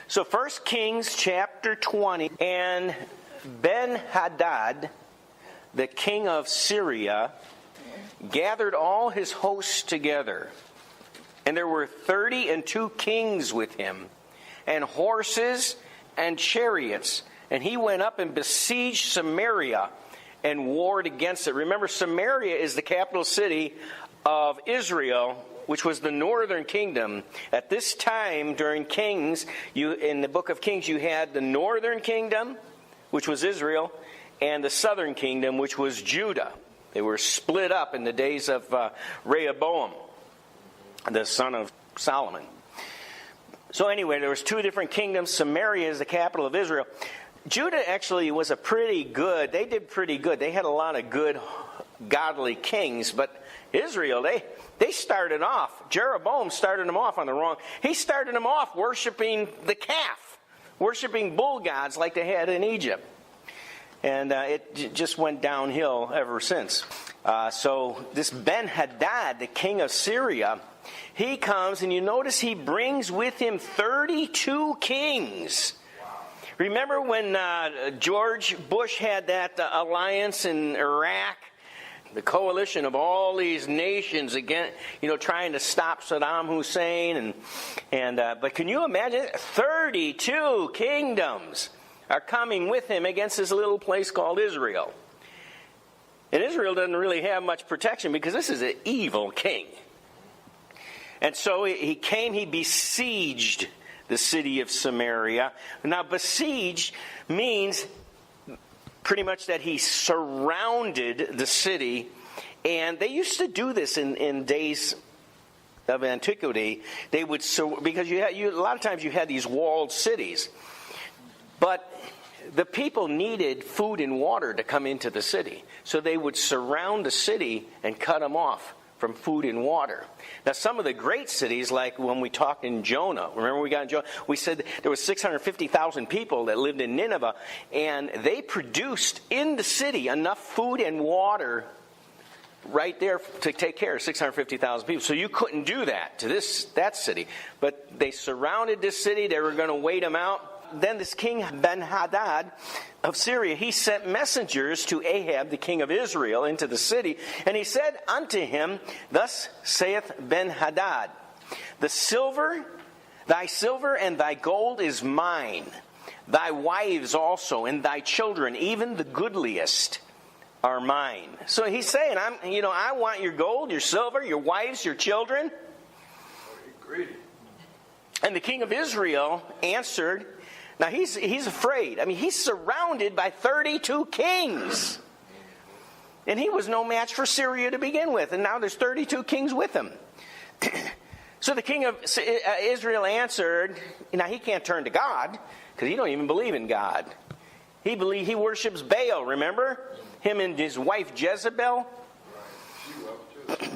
So 1 Kings chapter 20. And Ben-Hadad, the king of Syria, gathered all his hosts together. And there were 32 kings with him, and horses and chariots. And he went up and besieged Samaria and warred against it. Remember, Samaria is the capital city of Israel, which was the northern kingdom. At this time, during Kings, in the book of Kings, you had the northern kingdom, which was Israel, and the southern kingdom, which was Judah. They were split up in the days of Rehoboam, the son of Solomon. So anyway, there was two different kingdoms. Samaria is the capital of Israel. Judah actually was they did pretty good. They had a lot of good, godly kings. But Israel, they started off, Jeroboam started them off on the wrong. He started them off worshiping the calf, worshiping bull gods like they had in Egypt. And it just went downhill ever since. So this Ben-Hadad, the king of Syria, he comes, and you notice he brings with him 32 kings. Remember when George Bush had that alliance in Iraq? The coalition of all these nations again, trying to stop Saddam Hussein. But can you imagine? 32 kingdoms are coming with him against this little place called Israel. And Israel doesn't really have much protection because this is an evil king. And so he came, he besieged the city of Samaria. Now, besieged means pretty much that he surrounded the city. And they used to do this in days of antiquity. They would, because a lot of times you had these walled cities. But the people needed food and water to come into the city. So they would surround the city and cut them off from food and water. Now, some of the great cities, like when we talked in Jonah, remember we got in Jonah, we said there was 650,000 people that lived in Nineveh, and they produced in the city enough food and water right there to take care of 650,000 people. So you couldn't do that to that city. But they surrounded this city. They were going to wait them out. Then this king Ben-Hadad of Syria, he sent messengers to Ahab, the king of Israel, into the city. And he said unto him, Thus saith Ben-Hadad, thy silver and thy gold is mine, thy wives also, and thy children, even the goodliest, are mine. So he's saying, I want your gold, your silver, your wives, your children. And the king of Israel answered. Now, he's afraid. He's surrounded by 32 kings. And he was no match for Syria to begin with. And now there's 32 kings with him. So the king of Israel answered. Now, he can't turn to God because he don't even believe in God. He worships Baal, remember? Him and his wife Jezebel.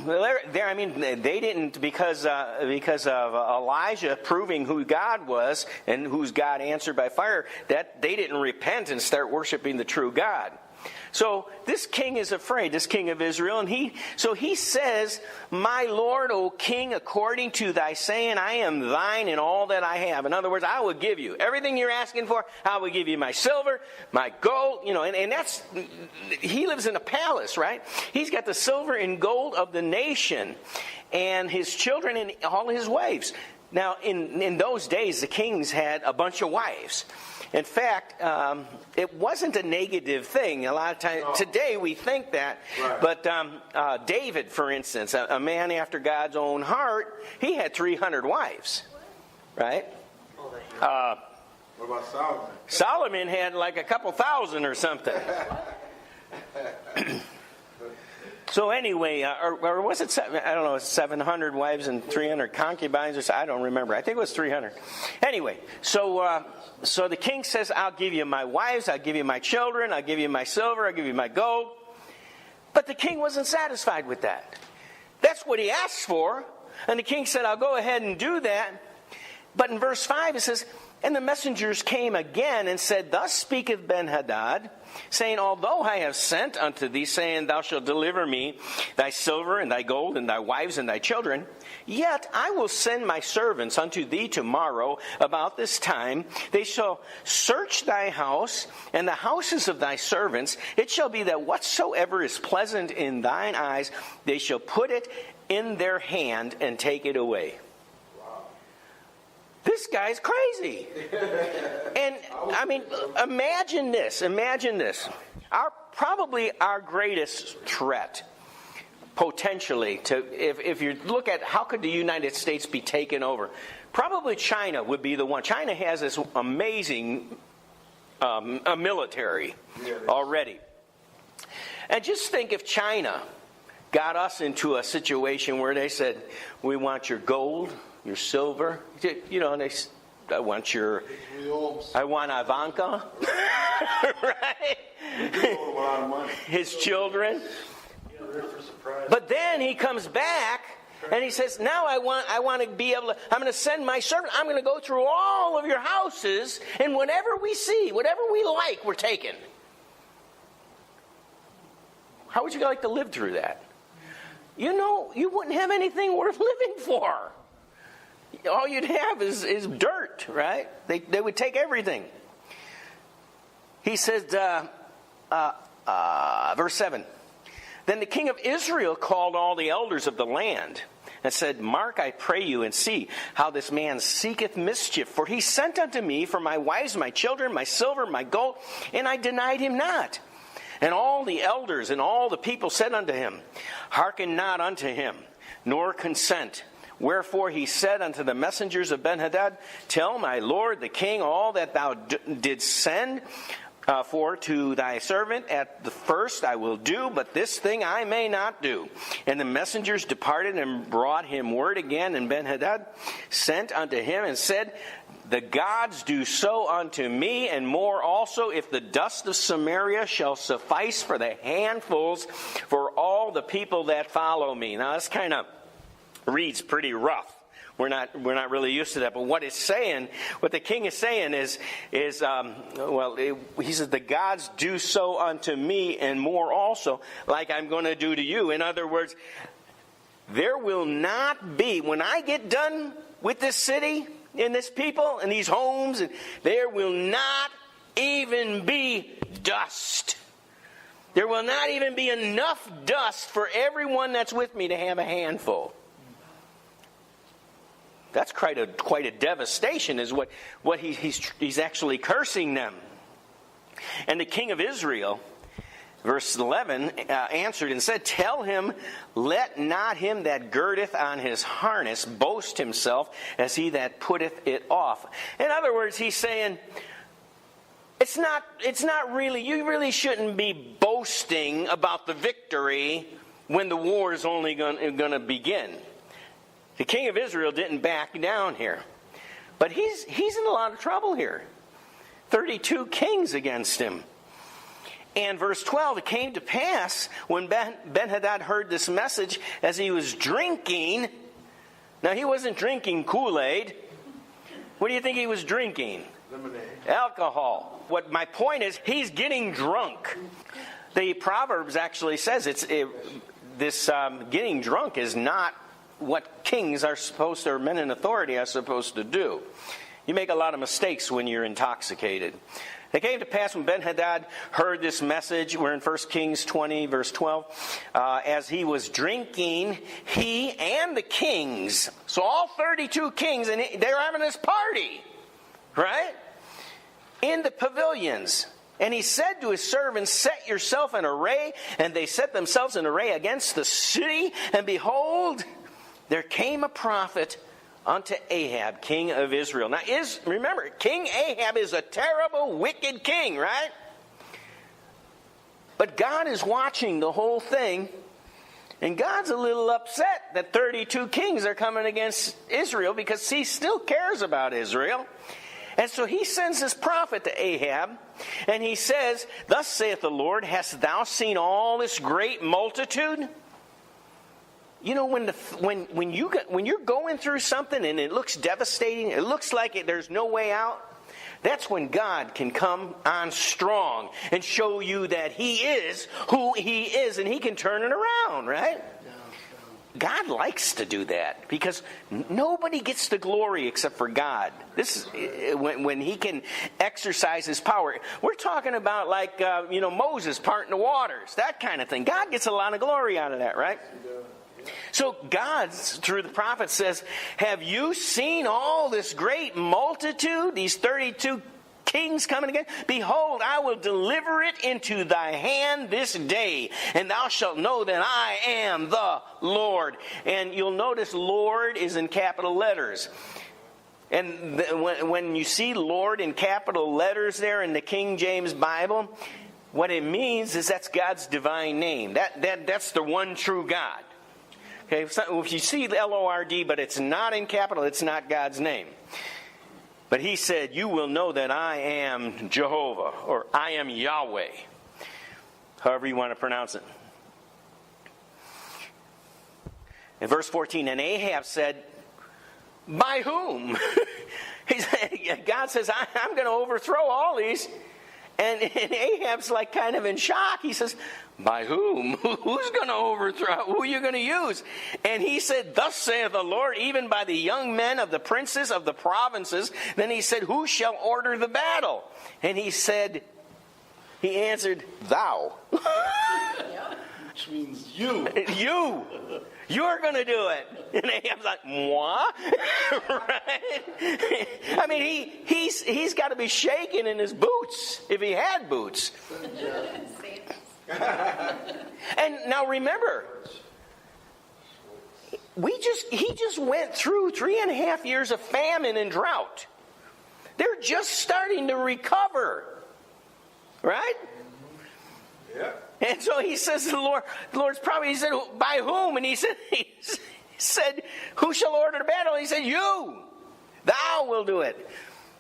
They didn't, because of Elijah proving who God was and whose God answered by fire, that they didn't repent and start worshiping the true God. So this king is afraid, this king of Israel, and he says, My Lord, O king, according to thy saying, I am thine in all that I have. In other words, I will give you everything you're asking for. I will give you my silver, my gold, and that's, he lives in a palace, right? He's got the silver and gold of the nation, and his children and all his wives. Now, in those days, the kings had a bunch of wives. In fact, it wasn't a negative thing. A lot of times, today we think that. Right. But David, for instance, a man after God's own heart, he had 300 wives. Right? What about Solomon? Solomon had like a couple thousand or something. So anyway, or was it, I don't know, 700 wives and 300 concubines, or so, I don't remember. I think it was 300. Anyway, so the king says, I'll give you my wives, I'll give you my children, I'll give you my silver, I'll give you my gold. But the king wasn't satisfied with that. That's what he asked for. And the king said, I'll go ahead and do that. But in verse 5 it says, And the messengers came again and said, Thus speaketh Benhadad, saying, Although I have sent unto thee, saying, Thou shalt deliver me thy silver and thy gold and thy wives and thy children, yet I will send my servants unto thee tomorrow about this time. They shall search thy house and the houses of thy servants. It shall be that whatsoever is pleasant in thine eyes, they shall put it in their hand and take it away. This guy's crazy. And, I mean, imagine this. Probably our greatest threat, potentially, if you look at how could the United States be taken over, probably China would be the one. China has this amazing military already. And just think if China got us into a situation where they said, we want your gold, your silver, and I want Ivanka, right? His children. But then he comes back and he says, now I want to be able to, I'm going to send my servant, I'm going to go through all of your houses, and whatever we see, whatever we like, we're taking. How would you like to live through that? You wouldn't have anything worth living for. All you'd have is dirt, right? They would take everything. He says, verse 7, Then the king of Israel called all the elders of the land and said, Mark, I pray you, and see how this man seeketh mischief. For he sent unto me for my wives, my children, my silver, my gold, and I denied him not. And all the elders and all the people said unto him, Hearken not unto him, nor consent. Wherefore he said unto the messengers of Benhadad, Tell my lord the king all that thou didst send for to thy servant at the first I will do, but this thing I may not do. And the messengers departed and brought him word again, and Benhadad sent unto him and said, The gods do so unto me, and more also, if the dust of Samaria shall suffice for the handfuls for all the people that follow me. Now this kind of reads pretty rough. We're not really used to that. But what the king is saying is he says, the gods do so unto me and more also, like I'm going to do to you. In other words, there will not be, when I get done with this city and this people and these homes, there will not even be dust. There will not even be enough dust for everyone that's with me to have a handful. That's quite a devastation, is what he's actually cursing them. And the king of Israel, verse 11, answered and said, Tell him, let not him that girdeth on his harness boast himself as he that putteth it off. In other words, he's saying, it's not really, you really shouldn't be boasting about the victory when the war is only going to begin. The king of Israel didn't back down here. But he's in a lot of trouble here. 32 kings against him. And verse 12, it came to pass when Benhadad heard this message as he was drinking. Now he wasn't drinking Kool-Aid. What do you think he was drinking? Lemonade. Alcohol. What my point is, he's getting drunk. The Proverbs actually says getting drunk is not what kings are supposed to, or men in authority are supposed to do. You make a lot of mistakes when you're intoxicated. It came to pass when Benhadad heard this message, we're in 1 Kings 20, verse 12, as he was drinking, he and the kings, so all 32 kings, and they were having this party, right? In the pavilions. And he said to his servants, Set yourself in array. And they set themselves in array against the city. And behold, there came a prophet unto Ahab, king of Israel. Now, remember, King Ahab is a terrible, wicked king, right? But God is watching the whole thing. And God's a little upset that 32 kings are coming against Israel because he still cares about Israel. And so he sends this prophet to Ahab, and he says, Thus saith the Lord, Hast thou seen all this great multitude? You know, when you're going through something and it looks devastating, it looks like there's no way out, that's when God can come on strong and show you that He is who He is, and He can turn it around, right? God likes to do that because nobody gets the glory except for God. This is when He can exercise His power. We're talking about like Moses parting the waters, that kind of thing. God gets a lot of glory out of that, right? So God, through the prophet, says, have you seen all this great multitude, these 32 kings coming again? Behold, I will deliver it into thy hand this day, and thou shalt know that I am the Lord. And you'll notice Lord is in capital letters. And when you see Lord in capital letters there in the King James Bible, what it means is that's God's divine name. That's the one true God. Okay, if you see Lord, but it's not in capital, it's not God's name. But He said, you will know that I am Jehovah, or I am Yahweh. However you want to pronounce it. In verse 14, and Ahab said, by whom? God says, I'm going to overthrow all these. And Ahab's like kind of in shock. He says, by whom? Who's going to overthrow? Who are you going to use? And he said, thus saith the Lord, even by the young men of the princes of the provinces. Then he said, who shall order the battle? And he answered, thou. Which means you. You. You're going to do it. And Ahab's like, moi? Right? I mean, he's got to be shaking in his boots, if he had boots. And now remember, he just went through 3.5 years of famine and drought. They're just starting to recover. Right? Yeah. And so he says to the Lord's prophet, he said, by whom? And he said, who shall order the battle? He said, you. Thou will do it.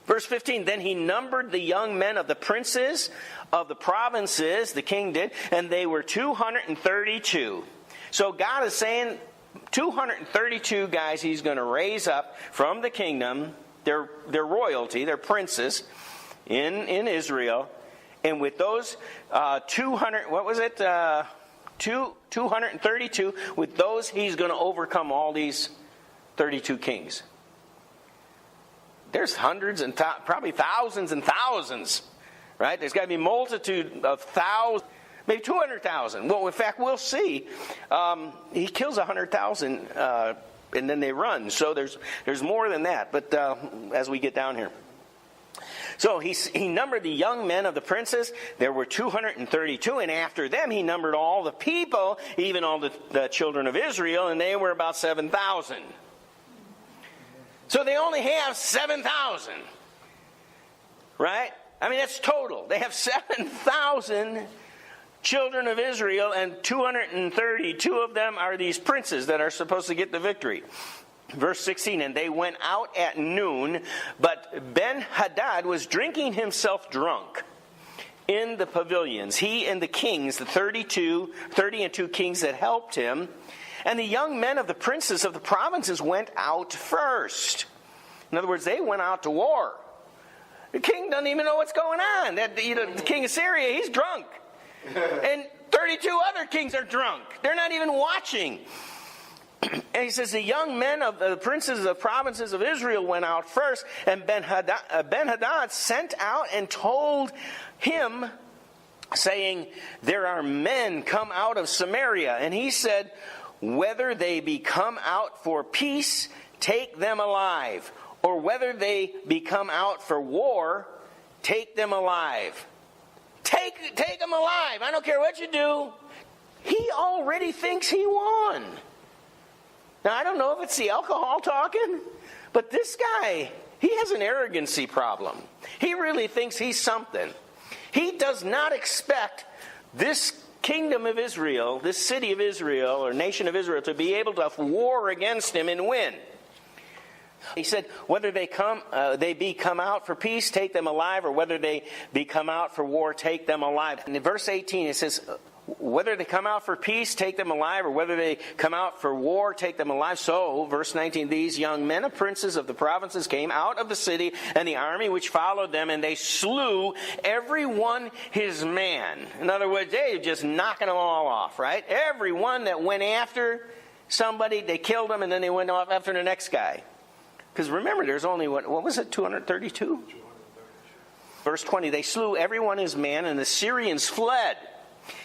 Verse 15, then he numbered the young men of the princes of the provinces, the king did, and they were 232. So God is saying 232 guys He's going to raise up from the kingdom, their royalty, their princes in Israel. And with those 232, with those He's going to overcome all these 32 kings. There's hundreds and probably thousands and thousands, right? There's got to be a multitude of thousands, maybe 200,000. Well, in fact, we'll see. He kills 100,000 and then they run. So there's more than that. But as we get down here. So he numbered the young men of the princes. There were 232. And after them he numbered all the people, even all the children of Israel. And they were about 7,000. So they only have 7,000. Right? I mean, that's total. They have 7,000 children of Israel. And 232 of them are these princes that are supposed to get the victory. Verse 16, and they went out at noon, but Ben-Hadad was drinking himself drunk in the pavilions. He and the kings, the 30 and 2 kings that helped him, and the young men of the princes of the provinces went out first. In other words, they went out to war. The king doesn't even know what's going on. The king of Syria, he's drunk. And 32 other kings are drunk. They're not even watching. And he says, the young men of the princes of the provinces of Israel went out first, and Ben-Hadad sent out and told him, saying, there are men come out of Samaria. And he said, whether they be come out for peace, take them alive, or whether they be come out for war, take them alive. Take them alive. I don't care what you do. He already thinks he won. Now, I don't know if it's the alcohol talking, but this guy, he has an arrogancy problem. He really thinks he's something. He does not expect this kingdom of Israel, this city of Israel, or nation of Israel, to be able to war against him and win. He said, whether they be come out for peace, take them alive, or whether they be come out for war, take them alive. And in verse 18 it says, Whether they come out for peace, take them alive, or whether they come out for war, take them alive. So, verse 19, these young men of princes of the provinces came out of the city, and the army which followed them, and they slew every one his man. In other words, they were just knocking them all off, right? Every one that went after somebody, they killed them, and then they went off after the next guy. Because remember, there's only, what was it, 232? Verse 20, they slew every one his man, and the Syrians fled.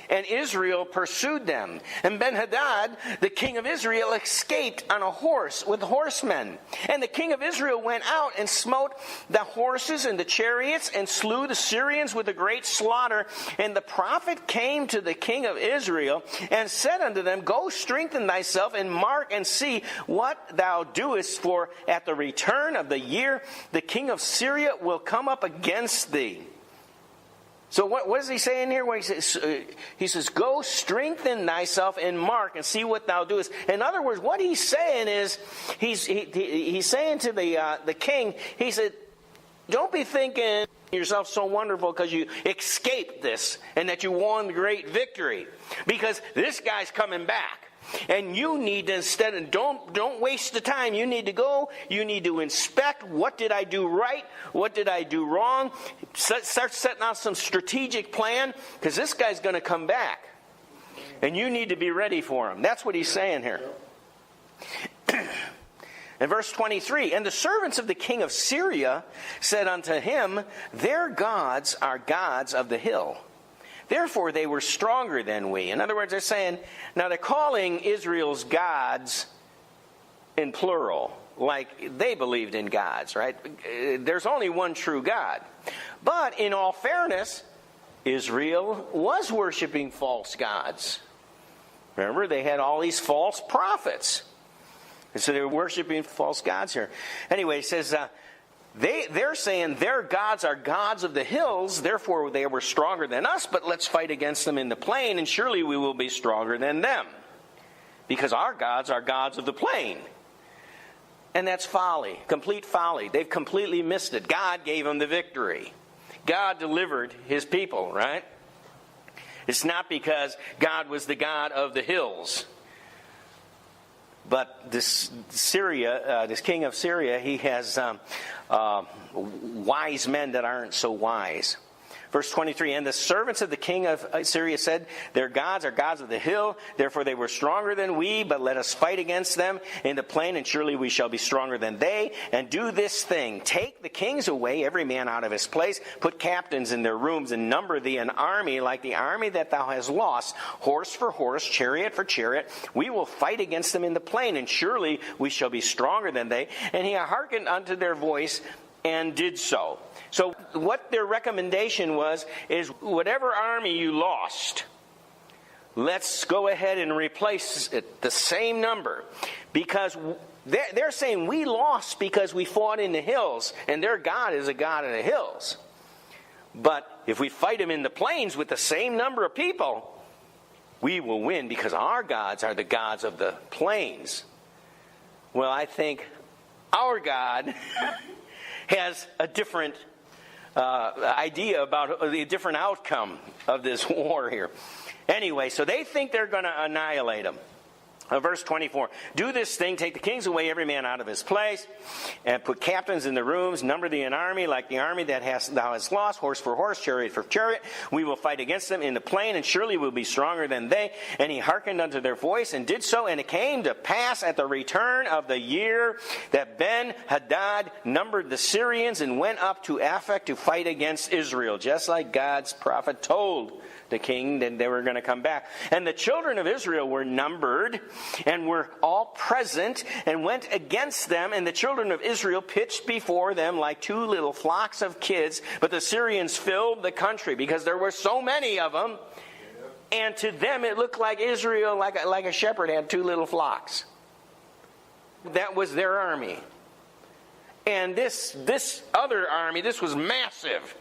And Israel pursued them. And Ben-Hadad, the king of Israel, escaped on a horse with horsemen. And the king of Israel went out and smote the horses and the chariots and slew the Syrians with a great slaughter. And the prophet came to the king of Israel and said unto them, go strengthen thyself and mark and see what thou doest, for at the return of the year the king of Syria will come up against thee. So what is he saying here? When he says, go strengthen thyself and mark and see what thou doest. In other words, what he's saying is, he's saying to the king, he said, don't be thinking yourself so wonderful because you escaped this and that you won great victory. Because this guy's coming back. And you need to, instead of, don't waste the time. You need to go, you need to inspect, what did I do right, what did I do wrong. Start setting out some strategic plan, because this guy's going to come back. And you need to be ready for him. That's what he's saying here. In verse 23, and the servants of the king of Syria said unto him, their gods are gods of the hill. Therefore, they were stronger than we. In other words, they're saying, now they're calling Israel's gods in plural, like they believed in gods, right? There's only one true God. But in all fairness, Israel was worshiping false gods. Remember, they had all these false prophets. And so they were worshiping false gods here. Anyway, it says, They're saying their gods are gods of the hills, therefore they were stronger than us, but let's fight against them in the plain, and surely we will be stronger than them. Because our gods are gods of the plain. And that's folly, complete folly. They've completely missed it. God gave them the victory. God delivered his people, right? It's not because God was the God of the hills. But this king of Syria, he has wise men that aren't so wise. Verse 23, and the servants of the king of Syria said, their gods are gods of the hill, therefore they were stronger than we, but let us fight against them in the plain, and surely we shall be stronger than they. And do this thing, take the kings away, every man out of his place, put captains in their rooms, and number thee an army like the army that thou hast lost, horse for horse, chariot for chariot. We will fight against them in the plain, and surely we shall be stronger than they. And he hearkened unto their voice, and did so. So what their recommendation was is, whatever army you lost, let's go ahead and replace it, the same number. Because they're saying we lost because we fought in the hills, and their God is a God of the hills. But if we fight them in the plains with the same number of people, we will win because our gods are the gods of the plains. Well, I think our God has a different idea about the different outcome of this war here. Anyway, so they think they're going to annihilate them. Verse 24, do this thing, take the kings away, every man out of his place, and put captains in the rooms, number thee an army like the army that thou hast lost, horse for horse, chariot for chariot. We will fight against them in the plain, and surely we'll be stronger than they. And he hearkened unto their voice, and did so. And it came to pass at the return of the year that Ben-Hadad numbered the Syrians and went up to Aphek to fight against Israel, just like God's prophet told the king that they were going to come back. And the children of Israel were numbered and were all present and went against them. And the children of Israel pitched before them like two little flocks of kids. But the Syrians filled the country because there were so many of them. And to them it looked like Israel, like a shepherd had two little flocks. That was their army. And this other army, this was massive.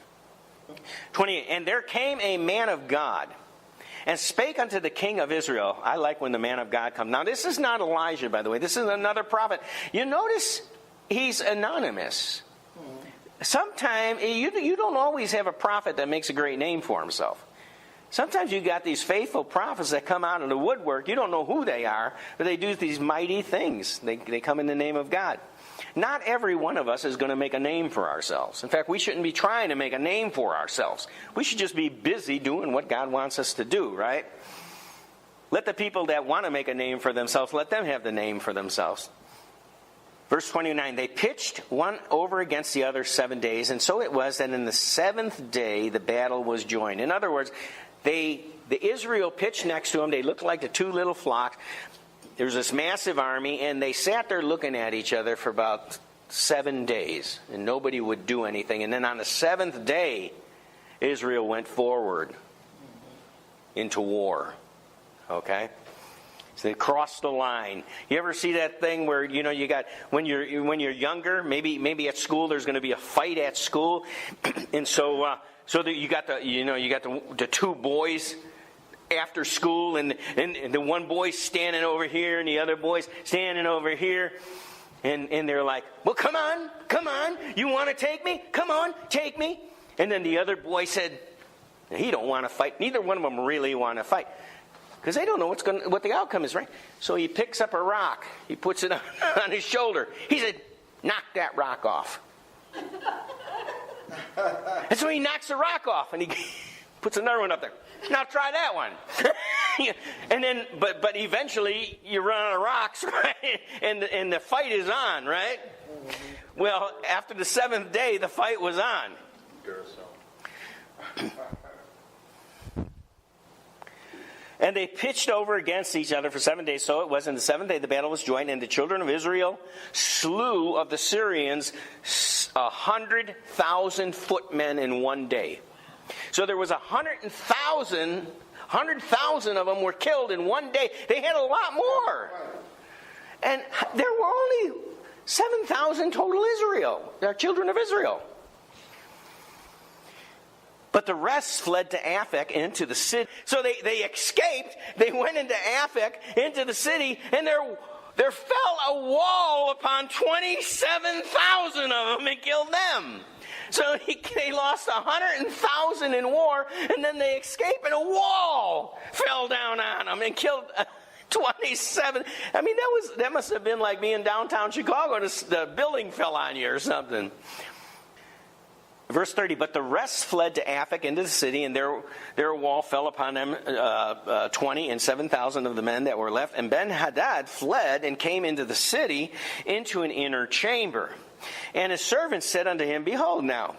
28, and there came a man of God and spake unto the king of Israel. I like when the man of God comes. Now, this is not Elijah, by the way. This is another prophet. You notice he's anonymous. Sometimes you don't always have a prophet that makes a great name for himself. Sometimes you got these faithful prophets that come out of the woodwork. You don't know who they are, but they do these mighty things. They come in the name of God. Not every one of us is going to make a name for ourselves. In fact, we shouldn't be trying to make a name for ourselves. We should just be busy doing what God wants us to do, right? Let the people that want to make a name for themselves, let them have the name for themselves. Verse 29, they pitched one over against the other 7 days, and so it was that in the seventh day the battle was joined. In other words, the Israel pitched next to them. They looked like the two little flocks. There was this massive army, and they sat there looking at each other for about 7 days, and nobody would do anything. And then on the seventh day, Israel went forward into war. Okay? So they crossed the line. You ever see that thing where you got when you're younger, maybe at school there's going to be a fight at school, and so that you got the two boys after school, and the one boy's standing over here and the other boy's standing over here, and they're like, well, come on, you want to take me? Come on, take me. And then the other boy said, he don't want to fight. Neither one of them really want to fight, because they don't know what the outcome is, right? So he picks up a rock, he puts it on his shoulder. He said, knock that rock off. And so he knocks the rock off, and he puts another one up there. Now try that one. And then, but eventually you run out of rocks, right? And the fight is on, right? Well, after the seventh day, the fight was on. And they pitched over against each other for 7 days. So it was in the seventh day the battle was joined, and the children of Israel slew of the Syrians 100,000 footmen in 1 day. So there was 100,000 of them were killed in 1 day. They had a lot more. And there were only 7,000 total children of Israel. But the rest fled to Aphek into the city. So they escaped. They went into Aphek, into the city, and there fell a wall upon 27,000 of them and killed them. So they lost 100,000 in war, and then they escaped, and a wall fell down on them and killed 27. I mean, that must have been like being downtown Chicago. The building fell on you or something. Verse 30, but the rest fled to Aphek into the city, and their wall fell upon them, 20 and 7,000 of the men that were left. And Ben-Hadad fled and came into the city, into an inner chamber. And his servants said unto him, behold now,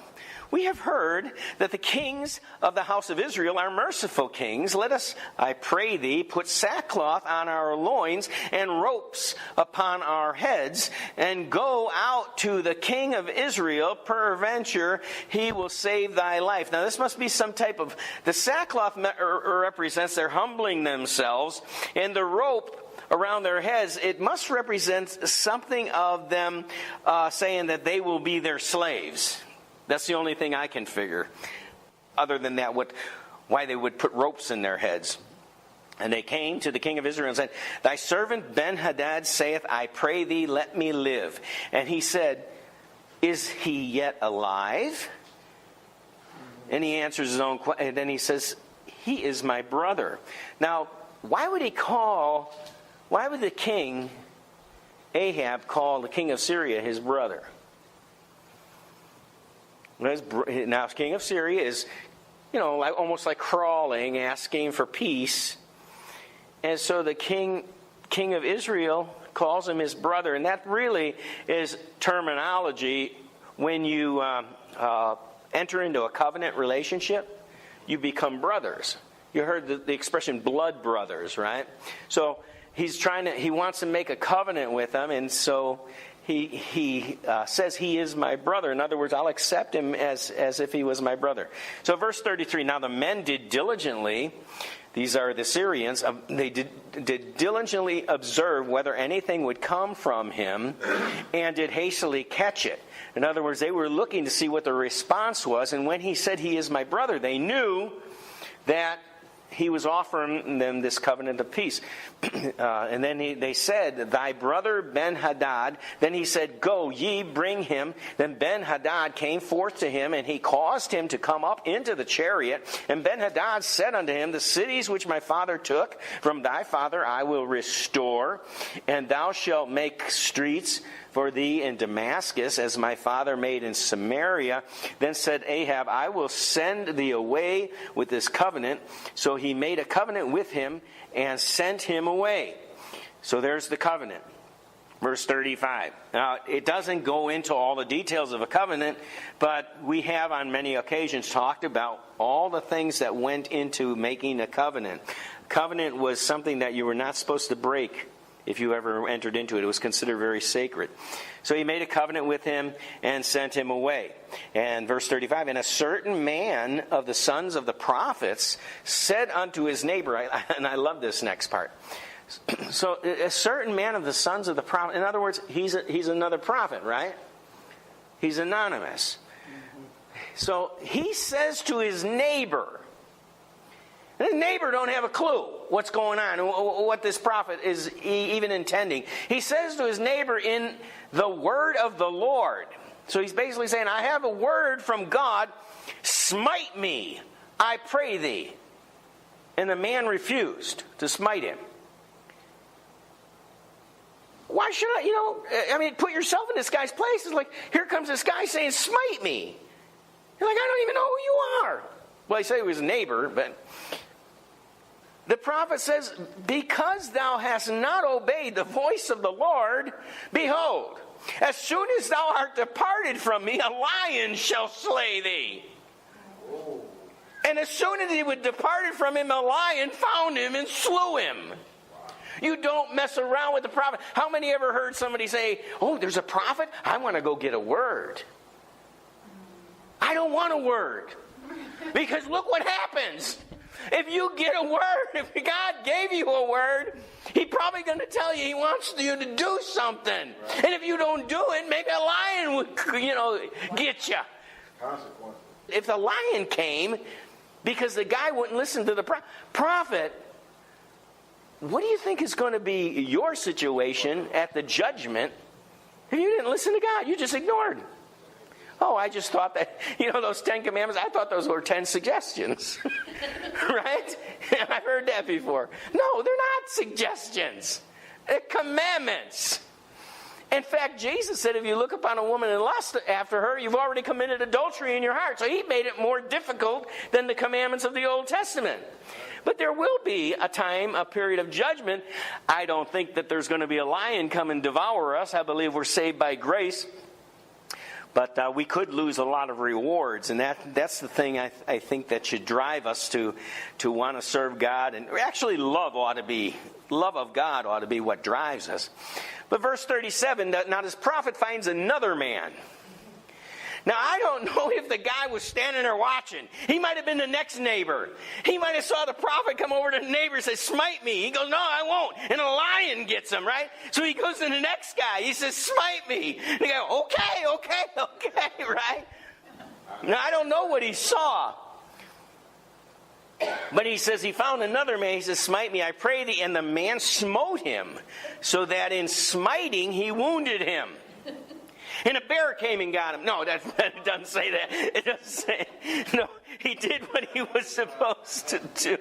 we have heard that the kings of the house of Israel are merciful kings. Let us, I pray thee, put sackcloth on our loins and ropes upon our heads, and go out to the king of Israel. Peradventure he will save thy life. Now this must be some type of, the sackcloth represents their humbling themselves, and the rope around their heads, it must represent something of them saying that they will be their slaves. That's the only thing I can figure. Other than that, why they would put ropes in their heads. And they came to the king of Israel and said, thy servant Ben-Hadad saith, I pray thee, let me live. And he said, is he yet alive? And he answers his own question. And then he says, he is my brother. Now, why would the king, Ahab, call the king of Syria his brother? Now, king of Syria is, almost like crawling, asking for peace. And so the king of Israel calls him his brother. And that really is terminology. When you enter into a covenant relationship, you become brothers. You heard the expression blood brothers, right? So he wants to make a covenant with them, and so he says he is my brother. In other words, I'll accept him as if he was my brother. So verse 33, now the men did diligently, these are the Syrians, they did diligently observe whether anything would come from him, and did hastily catch it. In other words, they were looking to see what the response was, and when he said he is my brother, they knew that he was offering them this covenant of peace. And then they said, thy brother Ben-Hadad. Then he said, go ye, bring him. Then Ben-Hadad came forth to him, and he caused him to come up into the chariot. And Ben-Hadad said unto him, the cities which my father took from thy father I will restore, and thou shalt make streets for thee in Damascus, as my father made in Samaria. Then said Ahab, I will send thee away with this covenant. So he made a covenant with him and sent him away. So there's the covenant. Verse 35. Now, it doesn't go into all the details of a covenant, but we have on many occasions talked about all the things that went into making a covenant. Covenant was something that you were not supposed to break. If you ever entered into it, it was considered very sacred. So he made a covenant with him and sent him away. And verse 35, and a certain man of the sons of the prophets said unto his neighbor, and I love this next part. So a certain man of the sons of the prophet, in other words, he's another prophet, right? He's anonymous. So he says to his neighbor, his neighbor don't have a clue what's going on, what this prophet is even intending. He says to his neighbor in the word of the Lord. So he's basically saying, I have a word from God. Smite me, I pray thee. And the man refused to smite him. Why should I, put yourself in this guy's place. It's like, here comes this guy saying, smite me. You're like, I don't even know who you are. Well, he said he was a neighbor, but the prophet says, because thou hast not obeyed the voice of the Lord, behold, as soon as thou art departed from me, a lion shall slay thee. Oh. And as soon as he was departed from him, a lion found him and slew him. You don't mess around with the prophet. How many ever heard somebody say, oh, there's a prophet? I want to go get a word. I don't want a word. Because look what happens. If you get a word, if God gave you a word, He's probably going to tell you He wants you to do something. Right. And if you don't do it, maybe a lion would, get you. Consequences. If the lion came because the guy wouldn't listen to the prophet, what do you think is going to be your situation at the judgment if you didn't listen to God? You just ignored. Oh, I just thought that, those 10 commandments, I thought those were 10 suggestions. Right? I've heard that before. No, they're not suggestions. They're commandments. In fact, Jesus said if you look upon a woman and lust after her, you've already committed adultery in your heart. So he made it more difficult than the commandments of the Old Testament. But there will be a period of judgment. I don't think that there's going to be a lion come and devour us. I believe we're saved by grace. But we could lose a lot of rewards, and that's the thing I think that should drive us to want to serve God. And actually, love of God ought to be what drives us. But verse 37, now this prophet finds another man. Now, I don't know if the guy was standing there watching. He might have been the next neighbor. He might have saw the prophet come over to the neighbor and say, smite me. He goes, no, I won't. And a lion gets him, right? So he goes to the next guy. He says, smite me. And they go, okay, right? Now, I don't know what he saw. But he says he found another man. He says, smite me, I pray thee. And the man smote him, so that in smiting he wounded him. And a bear came and got him. No, that doesn't say that. It doesn't say. No, he did what he was supposed to do.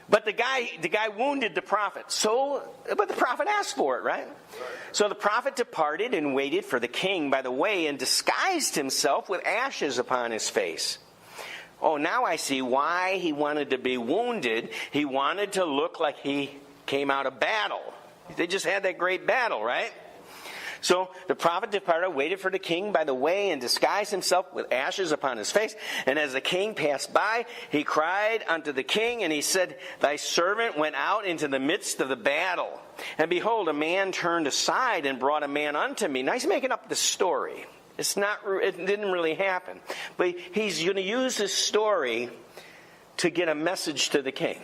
But the guy wounded the prophet. But the prophet asked for it, right? So the prophet departed and waited for the king by the way and disguised himself with ashes upon his face. Oh, now I see why he wanted to be wounded. He wanted to look like he came out of battle. They just had that great battle, right? So the prophet departed, waited for the king by the way, and disguised himself with ashes upon his face. And as the king passed by, he cried unto the king, and he said, thy servant went out into the midst of the battle. And behold, a man turned aside and brought a man unto me. Now he's making up the story. It didn't really happen. But he's going to use this story to get a message to the king.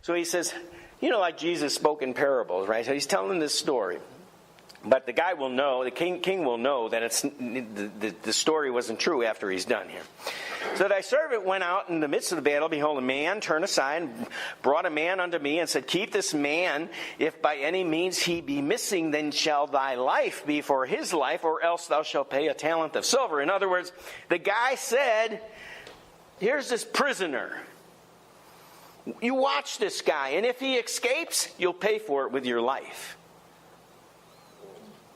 So he says, like Jesus spoke in parables, right? So he's telling this story. But the guy will know, the king will know that the story wasn't true after he's done here. So thy servant went out in the midst of the battle. Behold, a man turned aside and brought a man unto me and said, keep this man. If by any means he be missing, then shall thy life be for his life, or else thou shalt pay a talent of silver. In other words, the guy said, here's this prisoner. You watch this guy, and if he escapes, you'll pay for it with your life.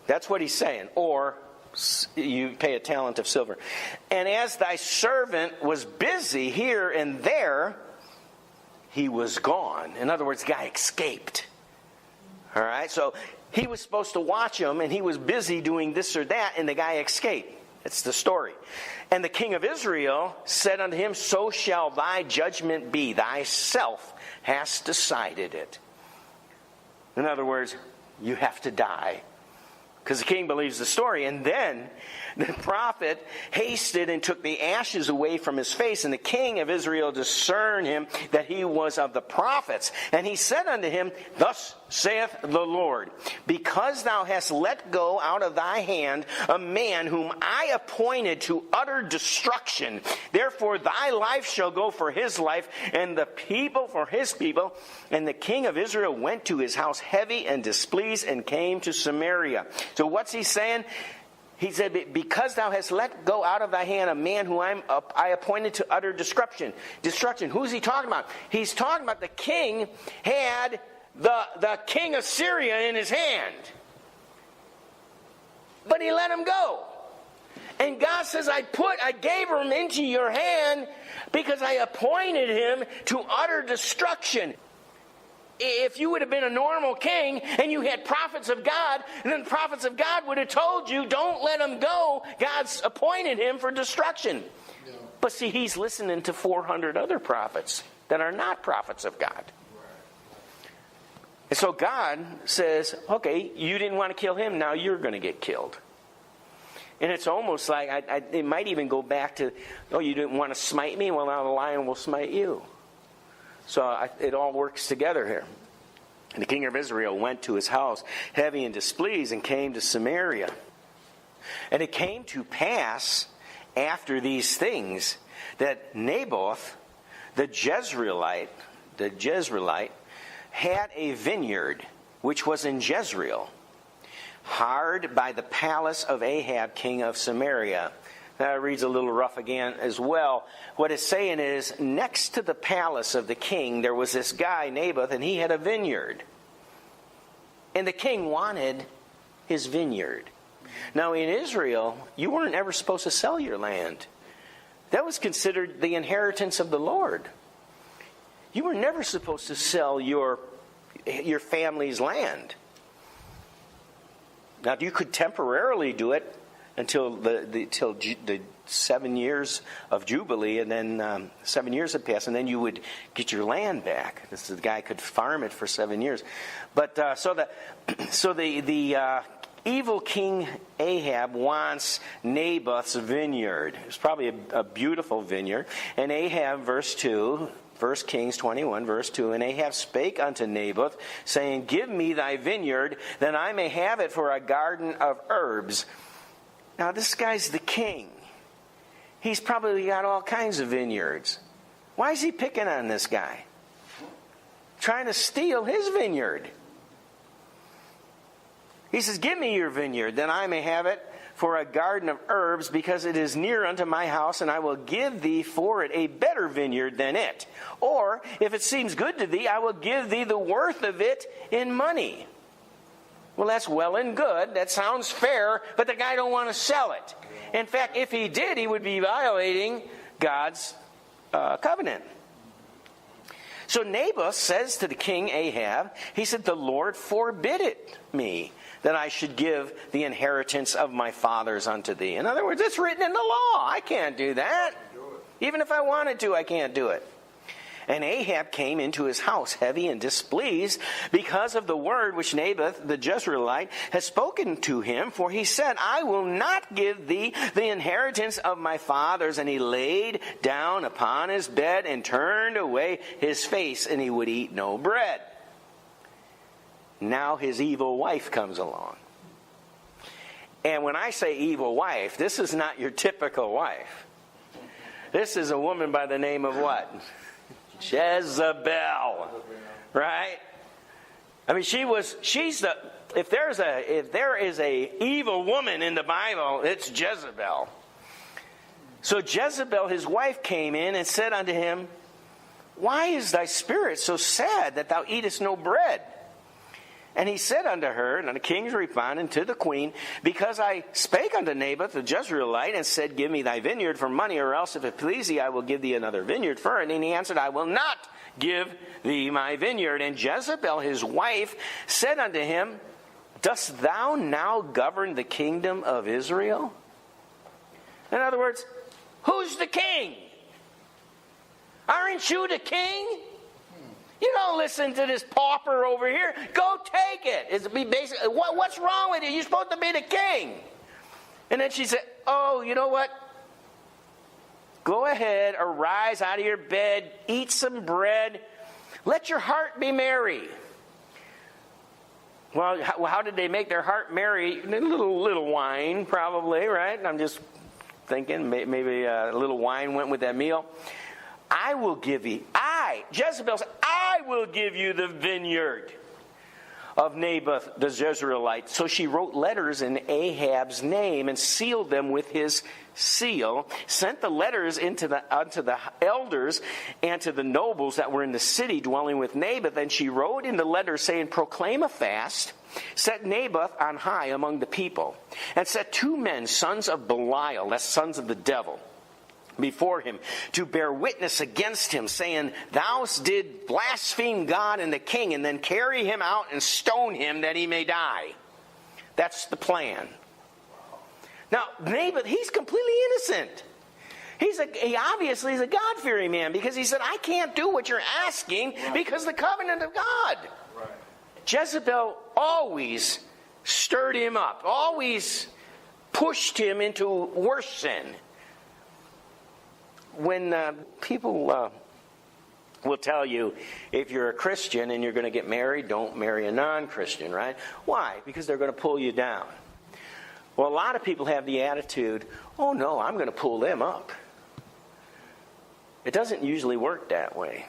That's what he's saying. Or you pay a talent of silver. And as thy servant was busy here and there, he was gone. In other words, the guy escaped. All right, so he was supposed to watch him, and he was busy doing this or that, and the guy escaped. That's the story. And the king of Israel said unto him, so shall thy judgment be. Thyself hast decided it. In other words, you have to die. Because the king believes the story. And then the prophet hasted and took the ashes away from his face. And the king of Israel discerned him that he was of the prophets. And he said unto him, thus saith the Lord, because thou hast let go out of thy hand a man whom I appointed to utter destruction, therefore thy life shall go for his life, and the people for his people. And the king of Israel went to his house heavy and displeased, and came to Samaria. So what's he saying? He said, because thou hast let go out of thy hand a man whom I appointed to utter destruction. Who's he talking about? He's talking about the king had the king of Syria in his hand. But he let him go. And God says, I gave him into your hand because I appointed him to utter destruction. If you would have been a normal king and you had prophets of God, then the prophets of God would have told you, don't let him go. God's appointed him for destruction. Yeah. But see, he's listening to 400 other prophets that are not prophets of God. And so God says, okay, you didn't want to kill him, now you're going to get killed. And it's almost like, it might even go back to, oh, you didn't want to smite me? Well, now the lion will smite you. So it all works together here. And the king of Israel went to his house heavy and displeased, and came to Samaria. And it came to pass after these things that Naboth, the Jezreelite, had a vineyard which was in Jezreel, hard by the palace of Ahab, king of Samaria. That reads a little rough again as well. What it's saying is, next to the palace of the king, there was this guy, Naboth, and he had a vineyard. And the king wanted his vineyard. Now in Israel, you weren't ever supposed to sell your land. That was considered the inheritance of the Lord. You were never supposed to sell your family's land. Now you could temporarily do it until the 7 years of Jubilee, and then 7 years had passed, and then you would get your land back. The guy could farm it for 7 years. But so the evil king Ahab wants Naboth's vineyard. It was probably a beautiful vineyard. And Ahab, verse 2, 1 Kings 21, verse 2, and Ahab spake unto Naboth, saying, give me thy vineyard, that I may have it for a garden of herbs. Now this guy's the king. He's probably got all kinds of vineyards. Why is he picking on this guy? Trying to steal his vineyard. He says, give me your vineyard, that I may have it for a garden of herbs, because it is near unto my house, and I will give thee for it a better vineyard than it. Or, if it seems good to thee, I will give thee the worth of it in money. Well, that's well and good. That sounds fair, but the guy don't want to sell it. In fact, if he did, he would be violating God's covenant. So Naboth says to the king Ahab, he said, the Lord forbid it me, that I should give the inheritance of my fathers unto thee. In other words, it's written in the law. I can't do that. Even if I wanted to, I can't do it. And Ahab came into his house heavy and displeased because of the word which Naboth the Jezreelite has spoken to him. For he said, I will not give thee the inheritance of my fathers. And he laid down upon his bed and turned away his face, and he would eat no bread. Now his evil wife comes along. And when I say evil wife, this is not your typical wife. This is a woman by the name of what? Jezebel. Right? I mean, if there is a evil woman in the Bible, it's Jezebel. So Jezebel, his wife, came in and said unto him, Why is thy spirit so sad that thou eatest no bread? And he said unto her, and the king's responding to the queen, Because I spake unto Naboth the Jezreelite, and said, Give me thy vineyard for money, or else if it please thee, I will give thee another vineyard for it. And he answered, I will not give thee my vineyard. And Jezebel his wife said unto him, Dost thou now govern the kingdom of Israel? In other words, who's the king? Aren't you the king? You don't listen to this pauper over here. Go take it. What's wrong with you? You're supposed to be the king. And then she said, Oh, you know what? Go ahead, arise out of your bed, eat some bread. Let your heart be merry. Well, how did they make their heart merry? A little wine, probably, right? I'm just thinking maybe a little wine went with that meal. I will give you, Jezebel said, I will give you the vineyard of Naboth the Jezreelite. So she wrote letters in Ahab's name and sealed them with his seal, sent the letters unto the elders and to the nobles that were in the city dwelling with Naboth. And she wrote in the letters saying, Proclaim a fast, set Naboth on high among the people, and set 2 men, sons of Belial, that's sons of the devil, before him, to bear witness against him, saying, Thou did blaspheme God and the king, and then carry him out and stone him that he may die. That's the plan. Now, Naboth, he's completely innocent. He obviously is a God-fearing man, because he said, I can't do what you're asking because the covenant of God. Right. Jezebel always stirred him up, always pushed him into worse sin. When people will tell you, if you're a Christian and you're going to get married, don't marry a non-Christian, right? Why? Because they're going to pull you down. Well, a lot of people have the attitude, oh no, I'm going to pull them up. It doesn't usually work that way.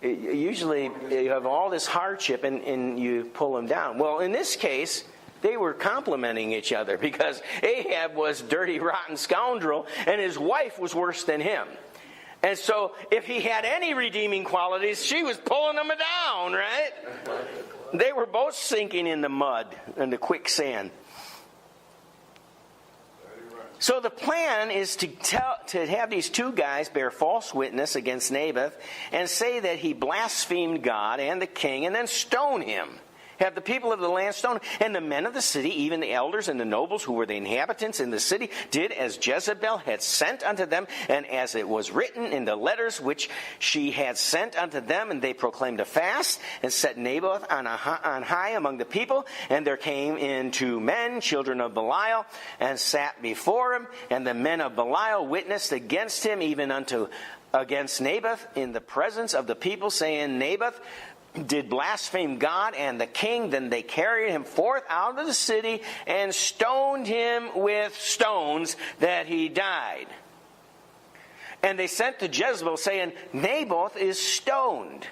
Usually you have all this hardship and you pull them down. Well, in this case, they were complimenting each other, because Ahab was dirty, rotten scoundrel, and his wife was worse than him. And so if he had any redeeming qualities, she was pulling him down, right? They were both sinking in the mud and the quicksand. So the plan is to have these 2 guys bear false witness against Naboth and say that he blasphemed God and the king, and then stone him. Have the people of the land stoned. And the men of the city, even the elders and the nobles who were the inhabitants in the city, did as Jezebel had sent unto them, and as it was written in the letters which she had sent unto them. And they proclaimed a fast, and set Naboth on high among the people. And there came in 2 men, children of Belial, and sat before him. And the men of Belial witnessed against him, even against Naboth, in the presence of the people, saying, Naboth did blaspheme God and the king. Then they carried him forth out of the city and stoned him with stones that he died. And they sent to Jezebel, saying, Naboth is stoned.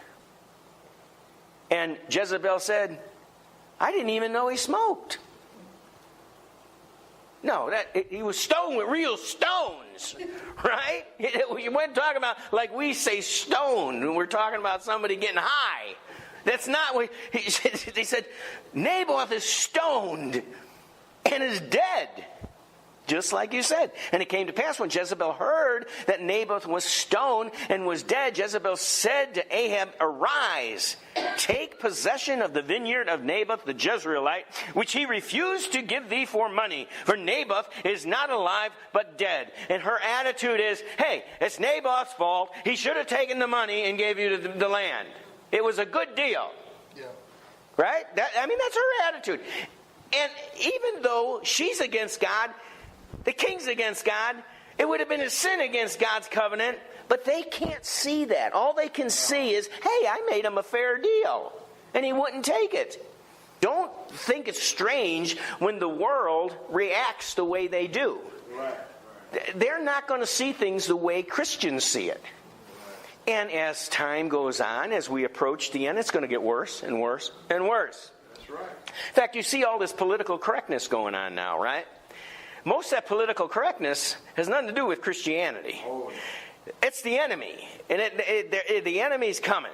And Jezebel said, I didn't even know he smoked. No, he was stoned with real stones, right? You weren't talking about, like we say, stoned, when we're talking about somebody getting high. That's not what he said. They said, Naboth is stoned and is dead, just like you said. And it came to pass, when Jezebel heard that Naboth was stoned and was dead, Jezebel said to Ahab, Arise, take possession of the vineyard of Naboth the Jezreelite, which he refused to give thee for money. For Naboth is not alive, but dead. And her attitude is, hey, it's Naboth's fault. He should have taken the money and gave you the land. It was a good deal. Yeah. Right? That's her attitude. And even though she's against God, the king's against God, it would have been a sin against God's covenant, but they can't see that. All they can see is, hey, I made him a fair deal, and he wouldn't take it. Don't think it's strange when the world reacts the way they do. Right. They're not going to see things the way Christians see it. And as time goes on, as we approach the end, it's going to get worse and worse and worse. That's right. In fact, you see all this political correctness going on now, right? Most of that political correctness has nothing to do with Christianity. Oh. It's the enemy. And the enemy's coming.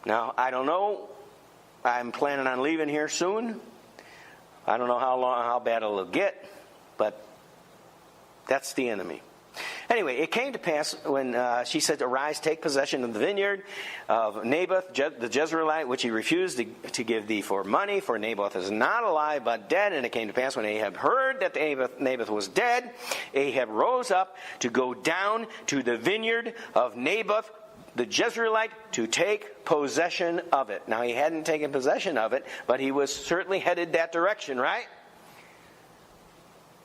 Now, I don't know. I'm planning on leaving here soon. I don't know how bad it'll get, but that's the enemy. Anyway, it came to pass when she said, "Arise, take possession of the vineyard of Naboth, the Jezreelite, which he refused to give thee for money, for Naboth is not alive but dead." And it came to pass when Ahab heard that Naboth was dead, Ahab rose up to go down to the vineyard of Naboth, the Jezreelite, to take possession of it. Now, he hadn't taken possession of it, but he was certainly headed that direction, right?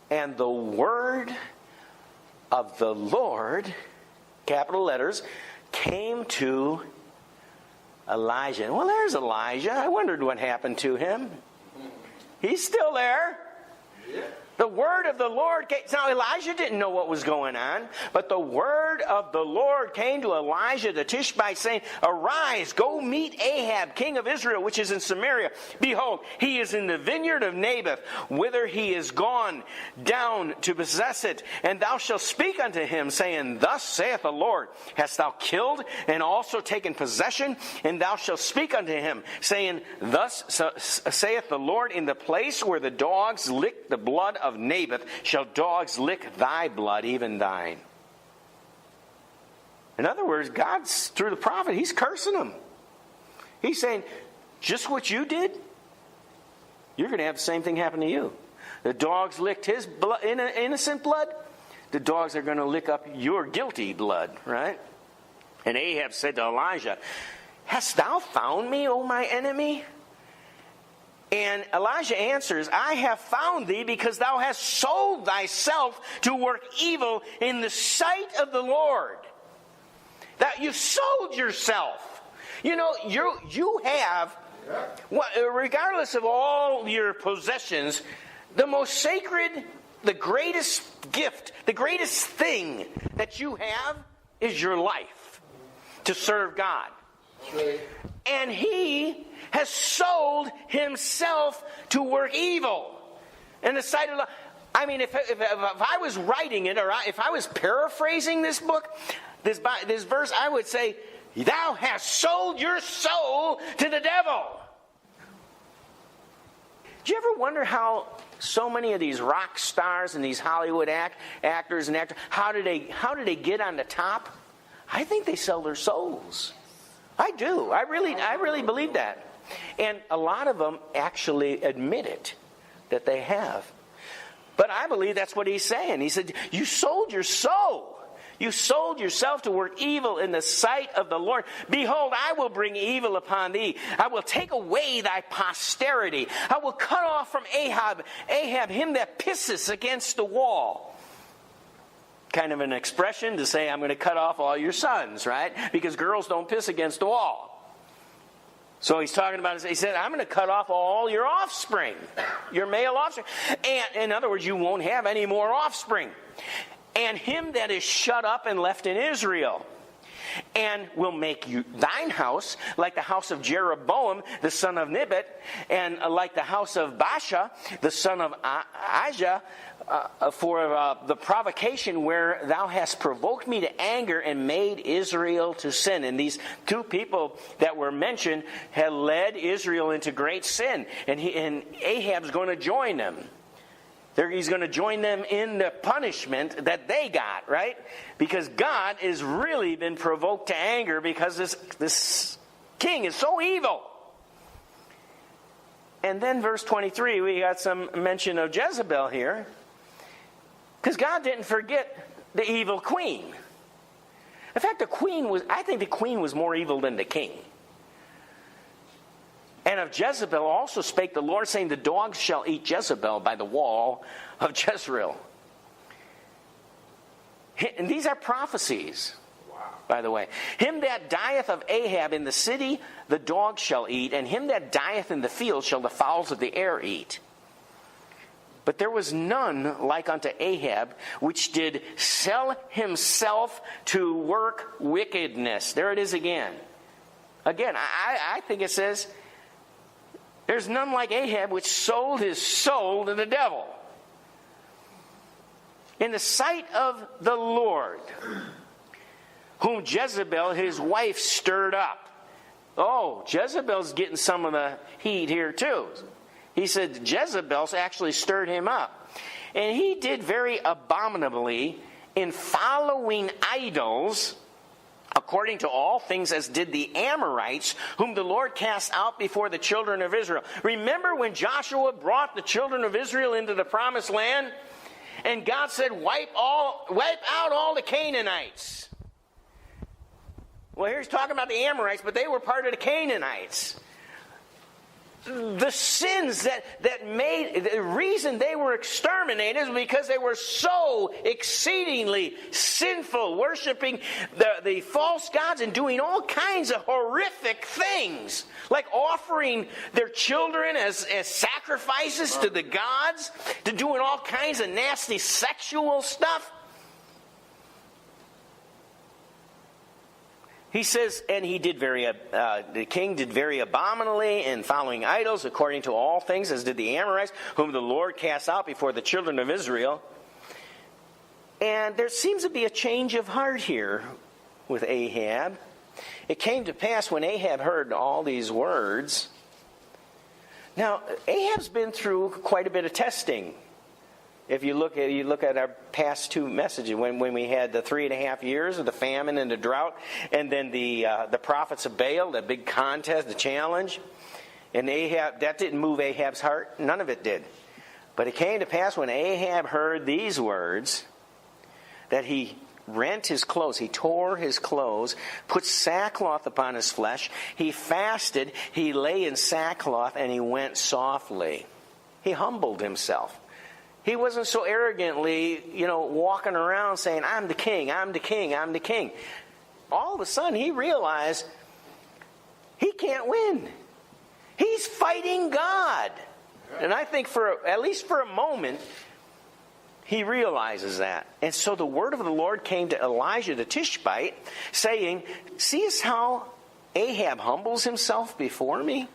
And the word of the Lord, capital letters, came to Elijah. Well, there's Elijah. I wondered what happened to him. He's still there. Yeah. The word of the Lord came. Now, Elijah didn't know what was going on, but the word of the Lord came to Elijah the Tishbite, saying, "Arise, go meet Ahab, king of Israel, which is in Samaria. Behold, he is in the vineyard of Naboth, whither he is gone down to possess it. And thou shalt speak unto him, saying, Thus saith the Lord, Hast thou killed and also taken possession? And thou shalt speak unto him, saying, Thus saith the Lord, In the place where the dogs lick the blood of Naboth shall dogs lick thy blood, even thine." In other words, God's, through the prophet, he's cursing him. He's saying, just what you did, you're going to have the same thing happen to you. The dogs licked his blood, innocent blood. The dogs are going to lick up your guilty blood, right? And Ahab said to Elijah, "Hast thou found me, O my enemy?" And Elijah answers, "I have found thee because thou hast sold thyself to work evil in the sight of the Lord." That you sold yourself. You know, you have, regardless of all your possessions, the most sacred, the greatest gift, the greatest thing that you have is your life to serve God. Right. And he has sold himself to work evil in the sight of the... I mean, if I was writing it, or if I was paraphrasing this book, this verse, I would say, "Thou hast sold your soul to the devil." Do you ever wonder how so many of these rock stars and these Hollywood actors and actors, how do they get on the top? I think they sell their souls. I do. I really believe that. And a lot of them actually admit it, that they have. But I believe that's what he's saying. He said, you sold your soul. You sold yourself to work evil in the sight of the Lord. Behold, I will bring evil upon thee. I will take away thy posterity. I will cut off from Ahab him that pisseth against the wall. Kind of an expression to say, I'm going to cut off all your sons, right? Because girls don't piss against the wall. So he's talking about, he said, I'm going to cut off all your offspring, your male offspring. And in other words, you won't have any more offspring. And him that is shut up and left in Israel. And will make you thine house like the house of Jeroboam, the son of Nebat, and like the house of Baasha, the son of Ahijah, for the provocation where thou hast provoked me to anger and made Israel to sin. And these two people that were mentioned had led Israel into great sin. And Ahab's going to join them. He's going to join them in the punishment that they got, right? Because God has really been provoked to anger because this king is so evil. And then verse 23, we got some mention of Jezebel here. Because God didn't forget the evil queen. In fact, I think the queen was more evil than the king. And of Jezebel also spake the Lord, saying, the dogs shall eat Jezebel by the wall of Jezreel. And these are prophecies. Wow. by the way. Him that dieth of Ahab in the city, the dogs shall eat, and him that dieth in the field shall the fowls of the air eat. But there was none like unto Ahab, which did sell himself to work wickedness. There it is again. Again, I think it says, there's none like Ahab, which sold his soul to the devil. In the sight of the Lord, whom Jezebel, his wife, stirred up. Oh, Jezebel's getting some of the heat here too. He said Jezebel's actually stirred him up. And he did very abominably in following idols, according to all things as did the Amorites, whom the Lord cast out before the children of Israel. Remember when Joshua brought the children of Israel into the promised land? And God said, wipe out all the Canaanites. Well, here he's talking about the Amorites, but they were part of the Canaanites. The sins that made, the reason they were exterminated is because they were so exceedingly sinful, worshiping the false gods and doing all kinds of horrific things, like offering their children as sacrifices to the gods, to doing all kinds of nasty sexual stuff. He says, and he did the king did very abominably in following idols, according to all things, as did the Amorites, whom the Lord cast out before the children of Israel. And there seems to be a change of heart here with Ahab. It came to pass when Ahab heard all these words. Now, Ahab's been through quite a bit of testing. If you look at our past two messages, when we had the 3.5 years of the famine and the drought, and then the prophets of Baal, the big contest, the challenge, and Ahab, that didn't move Ahab's heart. None of it did. But it came to pass when Ahab heard these words, that he rent his clothes, he tore his clothes, put sackcloth upon his flesh, he fasted, he lay in sackcloth, and he went softly. He humbled himself. He wasn't so arrogantly, walking around saying, I'm the king, I'm the king, I'm the king. All of a sudden, he realized he can't win. He's fighting God. And I think at least for a moment, he realizes that. And so the word of the Lord came to Elijah the Tishbite, saying, seest how Ahab humbles himself before me?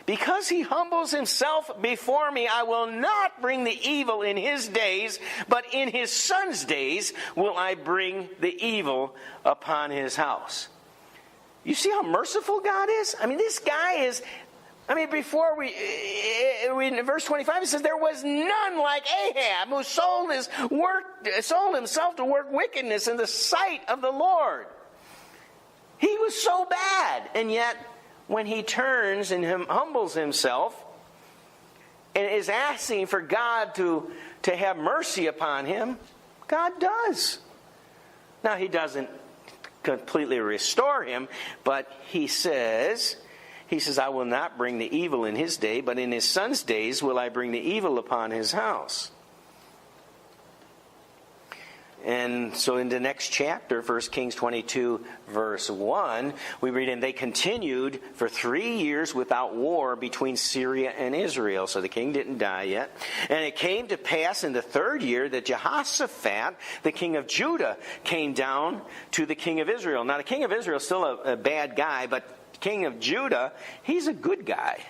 Because he humbles himself before me, I will not bring the evil in his days, but in his son's days will I bring the evil upon his house. You see how merciful God is? I mean, this guy is... before in verse 25, it says, there was none like Ahab who sold himself to work wickedness in the sight of the Lord. He was so bad, and yet when he turns and humbles himself and is asking for God to have mercy upon him, God does. Now, he doesn't completely restore him, but he says, I will not bring the evil in his day, but in his son's days will I bring the evil upon his house. And so in the next chapter, 1 Kings 22, verse 1, we read, and they continued for 3 years without war between Syria and Israel. So the king didn't die yet. And it came to pass in the 3rd year that Jehoshaphat, the king of Judah, came down to the king of Israel. Now the king of Israel is still a bad guy, but the king of Judah, he's a good guy.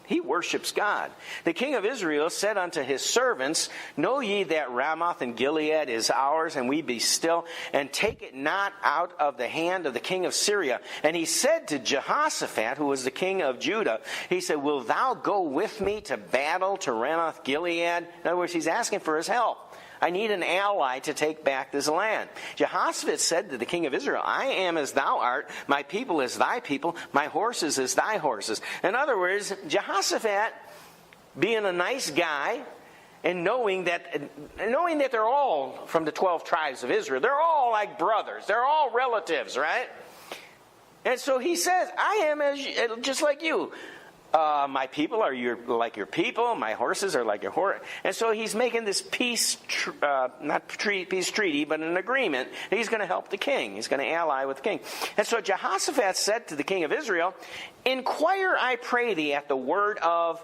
He worships God. The king of Israel said unto his servants, know ye that Ramoth and Gilead is ours, and we be still, and take it not out of the hand of the king of Syria. And he said to Jehoshaphat, who was the king of Judah, he said, will thou go with me to battle to Ramoth Gilead? In other words, he's asking for his help. I need an ally to take back this land. Jehoshaphat said to the king of Israel, I am as thou art, my people as thy people, my horses as thy horses. In other words, Jehoshaphat, being a nice guy, and knowing that they're all from the 12 tribes of Israel, they're all like brothers, they're all relatives, right? And so he says, I am just like you. my people are like your people, my horses are like your horse. And so he's making this peace treaty, but an agreement. He's going to help the king. He's going to ally with the king. And so Jehoshaphat said to the king of Israel, "Inquire, I pray thee, at the word of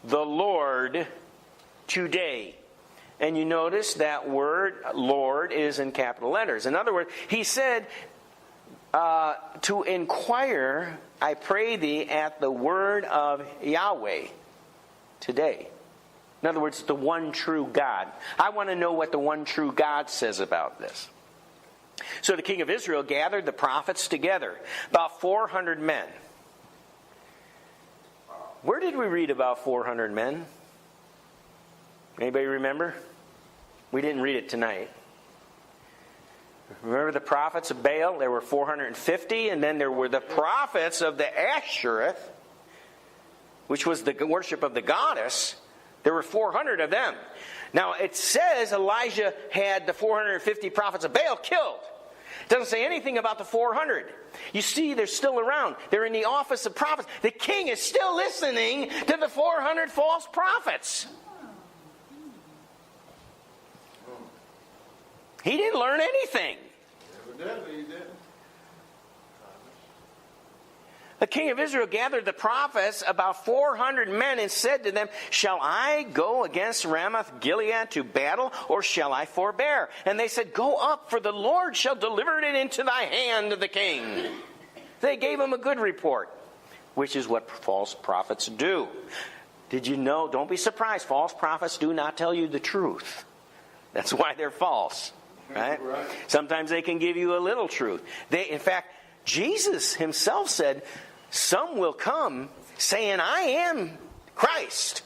the Lord today." And you notice that word Lord is in capital letters. In other words, he said, to inquire, I pray thee, at the word of Yahweh today. In other words, the one true God. I want to know what the one true God says about this. So the king of Israel gathered the prophets together, about 400 men. Where did we read about 400 men? Anybody remember? We didn't read it tonight. Remember the prophets of Baal? There were 450, and then there were the prophets of the Ashereth, which was the worship of the goddess. There were 400 of them. Now it says Elijah had the 450 prophets of Baal killed. It doesn't say anything about the 400. You see, they're still around. They're in the office of prophets. The king is still listening to the 400 false prophets. He didn't learn anything. Evidently he didn't. The king of Israel gathered the prophets, about 400 men, and said to them, "Shall I go against Ramoth Gilead to battle, or shall I forbear?" And they said, "Go up, for the Lord shall deliver it into thy hand, the king." They gave him a good report, which is what false prophets do. Did you know? Don't be surprised. False prophets do not tell you the truth. That's why they're false. Right? Sometimes they can give you a little truth. In fact, Jesus himself said, "Some will come saying, I am Christ."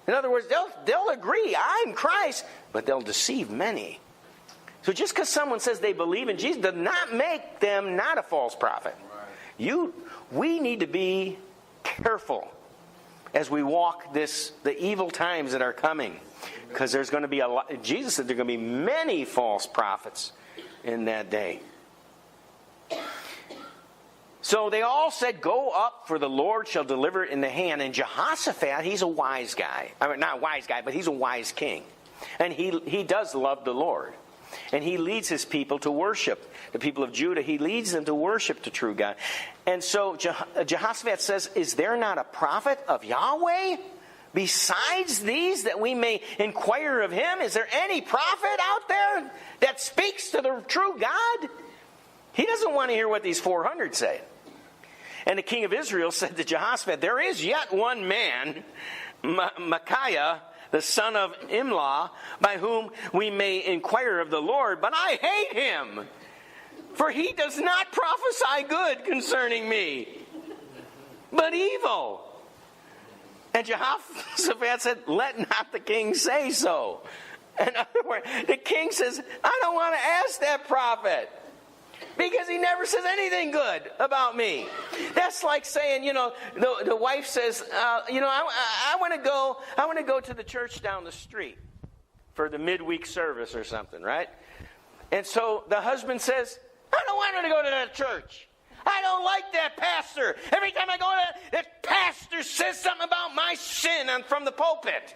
In other words, they'll agree, I'm Christ, but they'll deceive many. So just because someone says they believe in Jesus does not make them not a false prophet. We need to be careful as we walk the evil times that are coming. Because there's going to be Jesus said there are going to be many false prophets in that day. So they all said, "Go up, for the Lord shall deliver it in the hand." And Jehoshaphat, he's a wise guy. I mean, not a wise guy, but he's a wise king. And he does love the Lord. And he leads his people to worship. The people of Judah, he leads them to worship the true God. And so Jehoshaphat says, "Is there not a prophet of Yahweh besides these, that we may inquire of him?" Is there any prophet out there that speaks to the true God? He doesn't want to hear what these 400 say. And the king of Israel said to Jehoshaphat, "There is yet one man, Micaiah, the son of Imlah, by whom we may inquire of the Lord, but I hate him, for he does not prophesy good concerning me, but evil." And Jehoshaphat said, "Let not the king say so." In other words, the king says, "I don't want to ask that prophet, because he never says anything good about me." That's like saying, the wife says, I want to go to the church down the street for the midweek service or something, right? And so the husband says, "I don't want her to go to that church. I don't like that pastor. Every time I go to that pastor says something about my sin from the pulpit.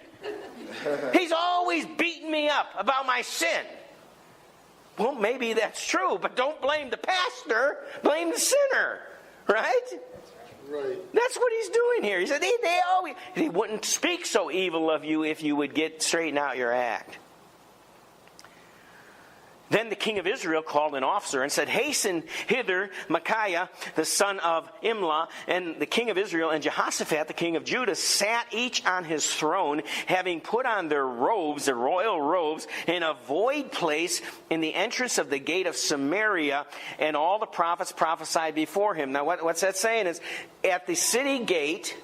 He's always beating me up about my sin." Well, maybe that's true, but don't blame the pastor. Blame the sinner, right? Right. That's what he's doing here. He said he wouldn't speak so evil of you if you would straighten out your act. Then the king of Israel called an officer and said, "Hasten hither Micaiah, the son of Imlah." And the king of Israel and Jehoshaphat, the king of Judah, sat each on his throne, having put on their robes, their royal robes, in a void place in the entrance of the gate of Samaria. And all the prophets prophesied before him. Now what's that saying is, at the city gate,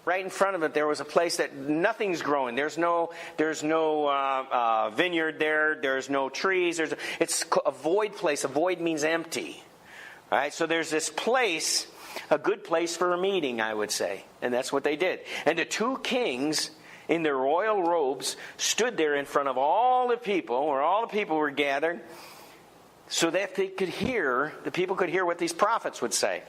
right in front of it, there was a place that nothing's growing. There's no vineyard there. There's no trees. It's a void place. A void means empty. All right, so there's this place, a good place for a meeting, I would say. And that's what they did. And the two kings in their royal robes stood there in front of all the people, where all the people were gathered, so that the people could hear what these prophets would say.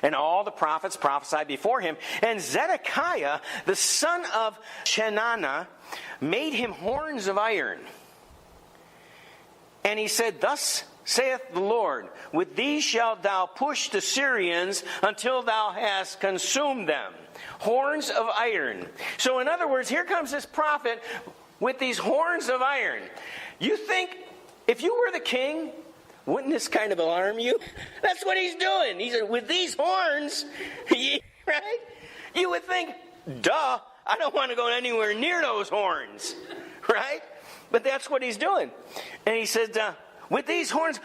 And all the prophets prophesied before him. And Zedekiah, the son of Chenaanah, made him horns of iron. And he said, Thus saith the Lord, with these shalt thou push the Syrians until thou hast consumed them. Horns of iron. So in other words, here comes this prophet with these horns of iron. You think, if you were the king, wouldn't this kind of alarm you? That's what he's doing. He said, with these horns, right? You would think, duh, I don't want to go anywhere near those horns, right? But that's what he's doing. And he said, with these horns,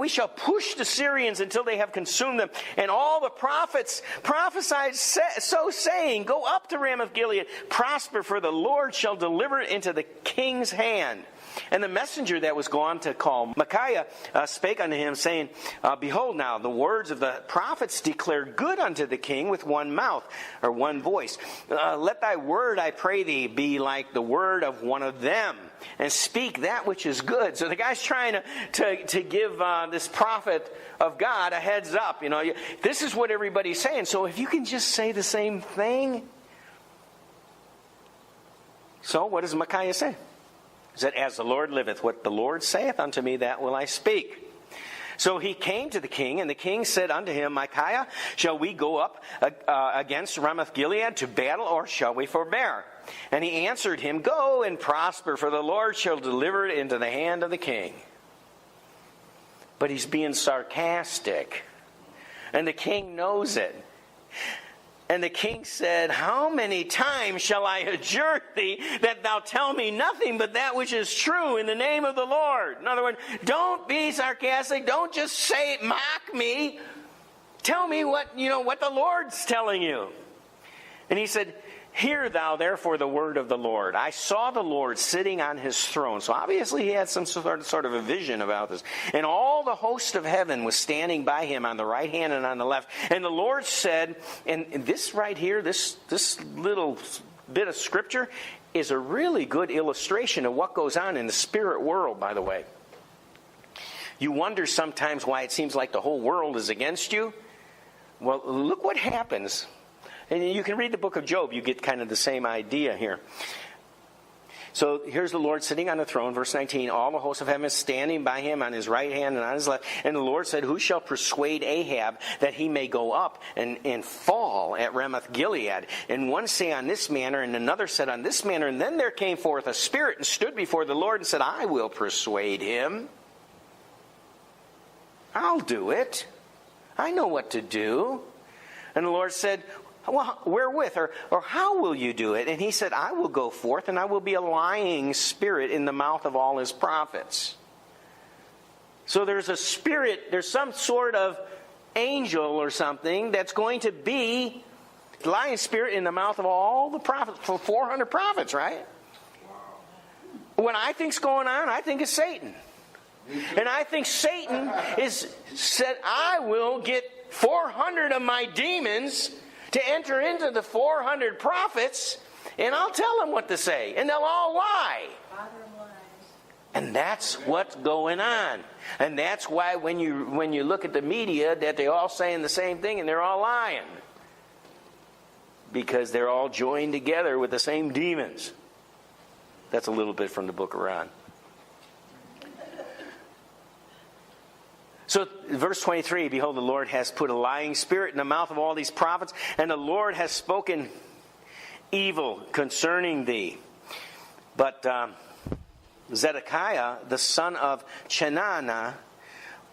we shall push the Syrians until they have consumed them. And all the prophets prophesied so saying, Go up to Ramoth Gilead, prosper, for the Lord shall deliver it into the king's hand. And the messenger that was gone to call Micaiah spake unto him, saying, Behold now, the words of the prophets declare good unto the king with one mouth, or one voice. Let thy word, I pray thee, be like the word of one of them, and speak that which is good. So the guy's trying to give this prophet of God a heads up. You know, this is what everybody's saying. So if you can just say the same thing. So what does Micaiah say? He said, As the Lord liveth, what the Lord saith unto me, that will I speak. So he came to the king, and the king said unto him, Micaiah, shall we go up against Ramoth Gilead to battle, or shall we forbear? And he answered him, Go and prosper, for the Lord shall deliver it into the hand of the king. But he's being sarcastic, and the king knows it. And the king said, How many times shall I adjure thee that thou tell me nothing but that which is true in the name of the Lord? In other words, don't be sarcastic. Don't just say it, mock me. Tell me what the Lord's telling you. And he said, Hear thou therefore the word of the Lord. I saw the Lord sitting on his throne. So obviously he had some sort of a vision about this. And all the host of heaven was standing by him on the right hand and on the left. And the Lord said, and this right here, this little bit of scripture is a really good illustration of what goes on in the spirit world, by the way. You wonder sometimes why it seems like the whole world is against you. Well, look what happens. And you can read the book of Job. You get kind of the same idea here. So here's the Lord sitting on the throne, verse 19. All the hosts of heaven standing by him on his right hand and on his left. And the Lord said, Who shall persuade Ahab that he may go up and fall at Ramoth Gilead? And one say on this manner, and another said on this manner. And then there came forth a spirit and stood before the Lord and said, I will persuade him. I'll do it. I know what to do. And the Lord said, Well, wherewith, or how will you do it? And he said, I will go forth, and I will be a lying spirit in the mouth of all his prophets. So there's a spirit, there's some sort of angel or something that's going to be lying spirit in the mouth of all the prophets, for 400 prophets, right? Wow. What I think's going on, I think it's Satan. And I think Satan said, I will get 400 of my demons to enter into the 400 prophets, and I'll tell them what to say, and they'll all lie. And that's what's going on. And that's why when you look at the media, that they're all saying the same thing, and they're all lying. Because they're all joined together with the same demons. That's a little bit from the book of Ron. So, verse 23, Behold, the Lord has put a lying spirit in the mouth of all these prophets, and the Lord has spoken evil concerning thee. But Zedekiah, the son of Chenaanah,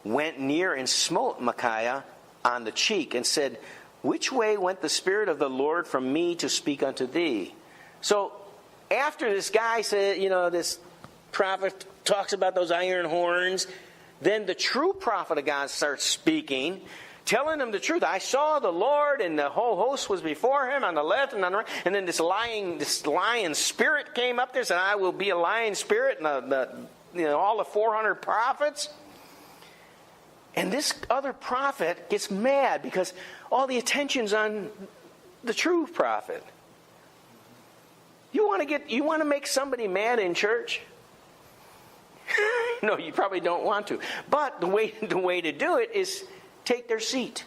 went near and smote Micaiah on the cheek, and said, Which way went the Spirit of the Lord from me to speak unto thee? So, after this guy said, this prophet talks about those iron horns, then the true prophet of God starts speaking, telling him the truth. I saw the Lord, and the whole host was before him on the left and on the right. And then this lion spirit came up there and said, I will be a lion spirit, and all the 400 prophets. And this other prophet gets mad because all the attention's on the true prophet. You want to make somebody mad in church? No, you probably don't want to. But the way to do it is take their seat.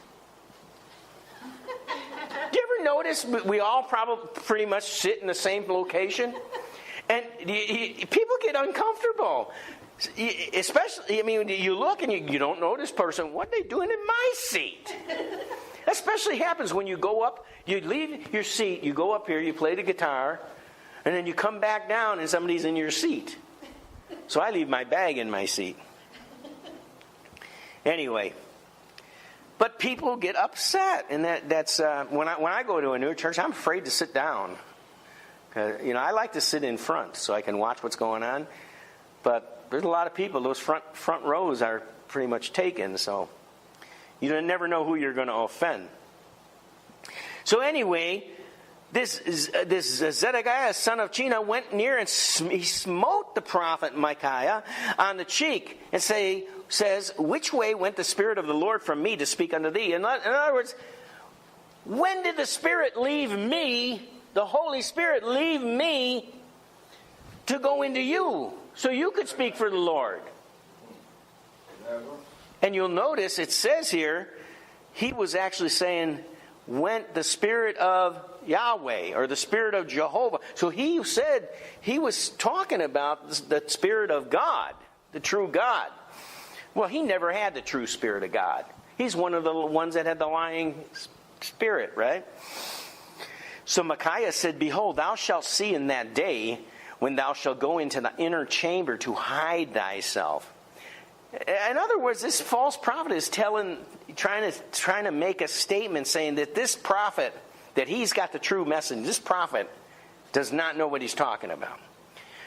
notice we all probably pretty much sit in the same location? And people get uncomfortable. Especially, I mean, you look and you don't know this person. What are they doing in my seat? Especially happens when you go up, you leave your seat, you go up here, you play the guitar, and then you come back down and somebody's in your seat. So I leave my bag in my seat. Anyway, but people get upset, and that's when I go to a new church, I'm afraid to sit down. I like to sit in front so I can watch what's going on. But there's a lot of people; those front rows are pretty much taken. So you never know who you're going to offend. So anyway, this Zedekiah, son of Chenaanah, went near and he smote the prophet Micaiah on the cheek and says, "Which way went the Spirit of the Lord from me to speak unto thee?" In other words, when did the Spirit leave me? The Holy Spirit leave me to go into you so you could speak for the Lord. And you'll notice it says here, he was actually saying, went the Spirit of Yahweh or the Spirit of Jehovah. So he said he was talking about the Spirit of God, the true God. Well, he never had the true Spirit of God. He's one of the ones that had the lying spirit, right? So Micaiah said, "Behold, thou shalt see in that day when thou shalt go into the inner chamber to hide thyself." In other words, this false prophet is trying to make a statement saying that this prophet, that he's got the true message. This prophet does not know what he's talking about.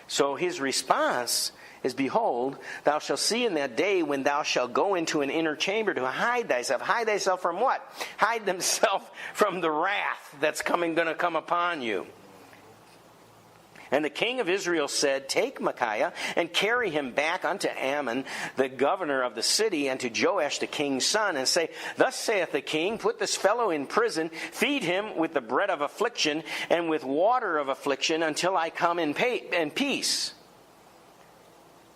So his response is, "Behold, thou shalt see in that day when thou shalt go into an inner chamber to hide thyself." Hide thyself from what? Hide themselves from the wrath that's going to come upon you. And the king of Israel said, "Take Micaiah and carry him back unto Ammon, the governor of the city, and to Joash the king's son, and say, Thus saith the king, put this fellow in prison, feed him with the bread of affliction and with water of affliction until I come in peace."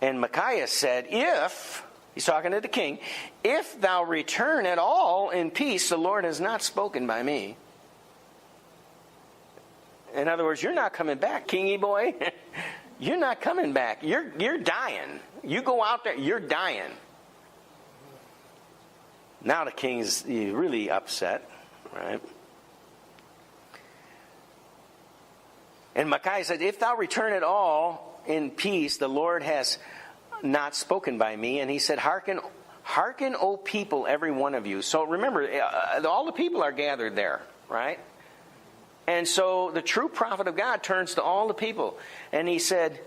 And Micaiah said, he's talking to the king, "If thou return at all in peace, the Lord has not spoken by me." In other words, you're not coming back, kingy boy. You're not coming back. You're dying. You go out there, you're dying. Now the king's really upset, right? And Micaiah said, "If thou return at all in peace, the Lord has not spoken by me." And he said, Hearken, O people, every one of you. So remember, all the people are gathered there, right? And so the true prophet of God turns to all the people. And he said,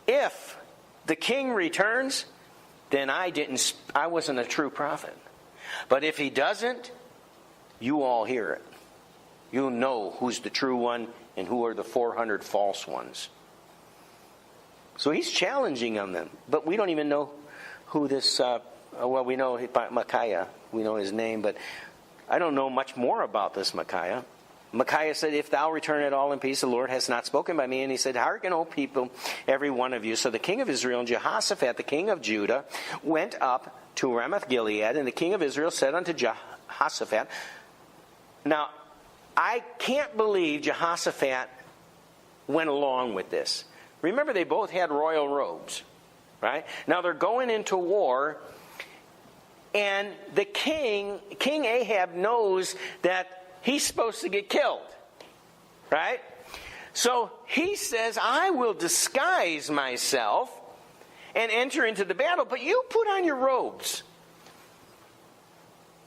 if the king returns, then I wasn't a true prophet. But if he doesn't, you all hear it. You'll know who's the true one and who are the 400 false ones. So he's challenging on them. But we don't even know who this, we know Micaiah. We know his name, but I don't know much more about this Micaiah. Micaiah said, "If thou return at all in peace, the Lord has not spoken by me." And he said, "Hearken, O people, every one of you." So the king of Israel and Jehoshaphat, the king of Judah, went up to Ramoth Gilead. And the king of Israel said unto Jehoshaphat, now, I can't believe Jehoshaphat went along with this. Remember, they both had royal robes, right? Now they're going into war, and the King Ahab, knows that he's supposed to get killed, right? So he says, "I will disguise myself and enter into the battle, but you put on your robes."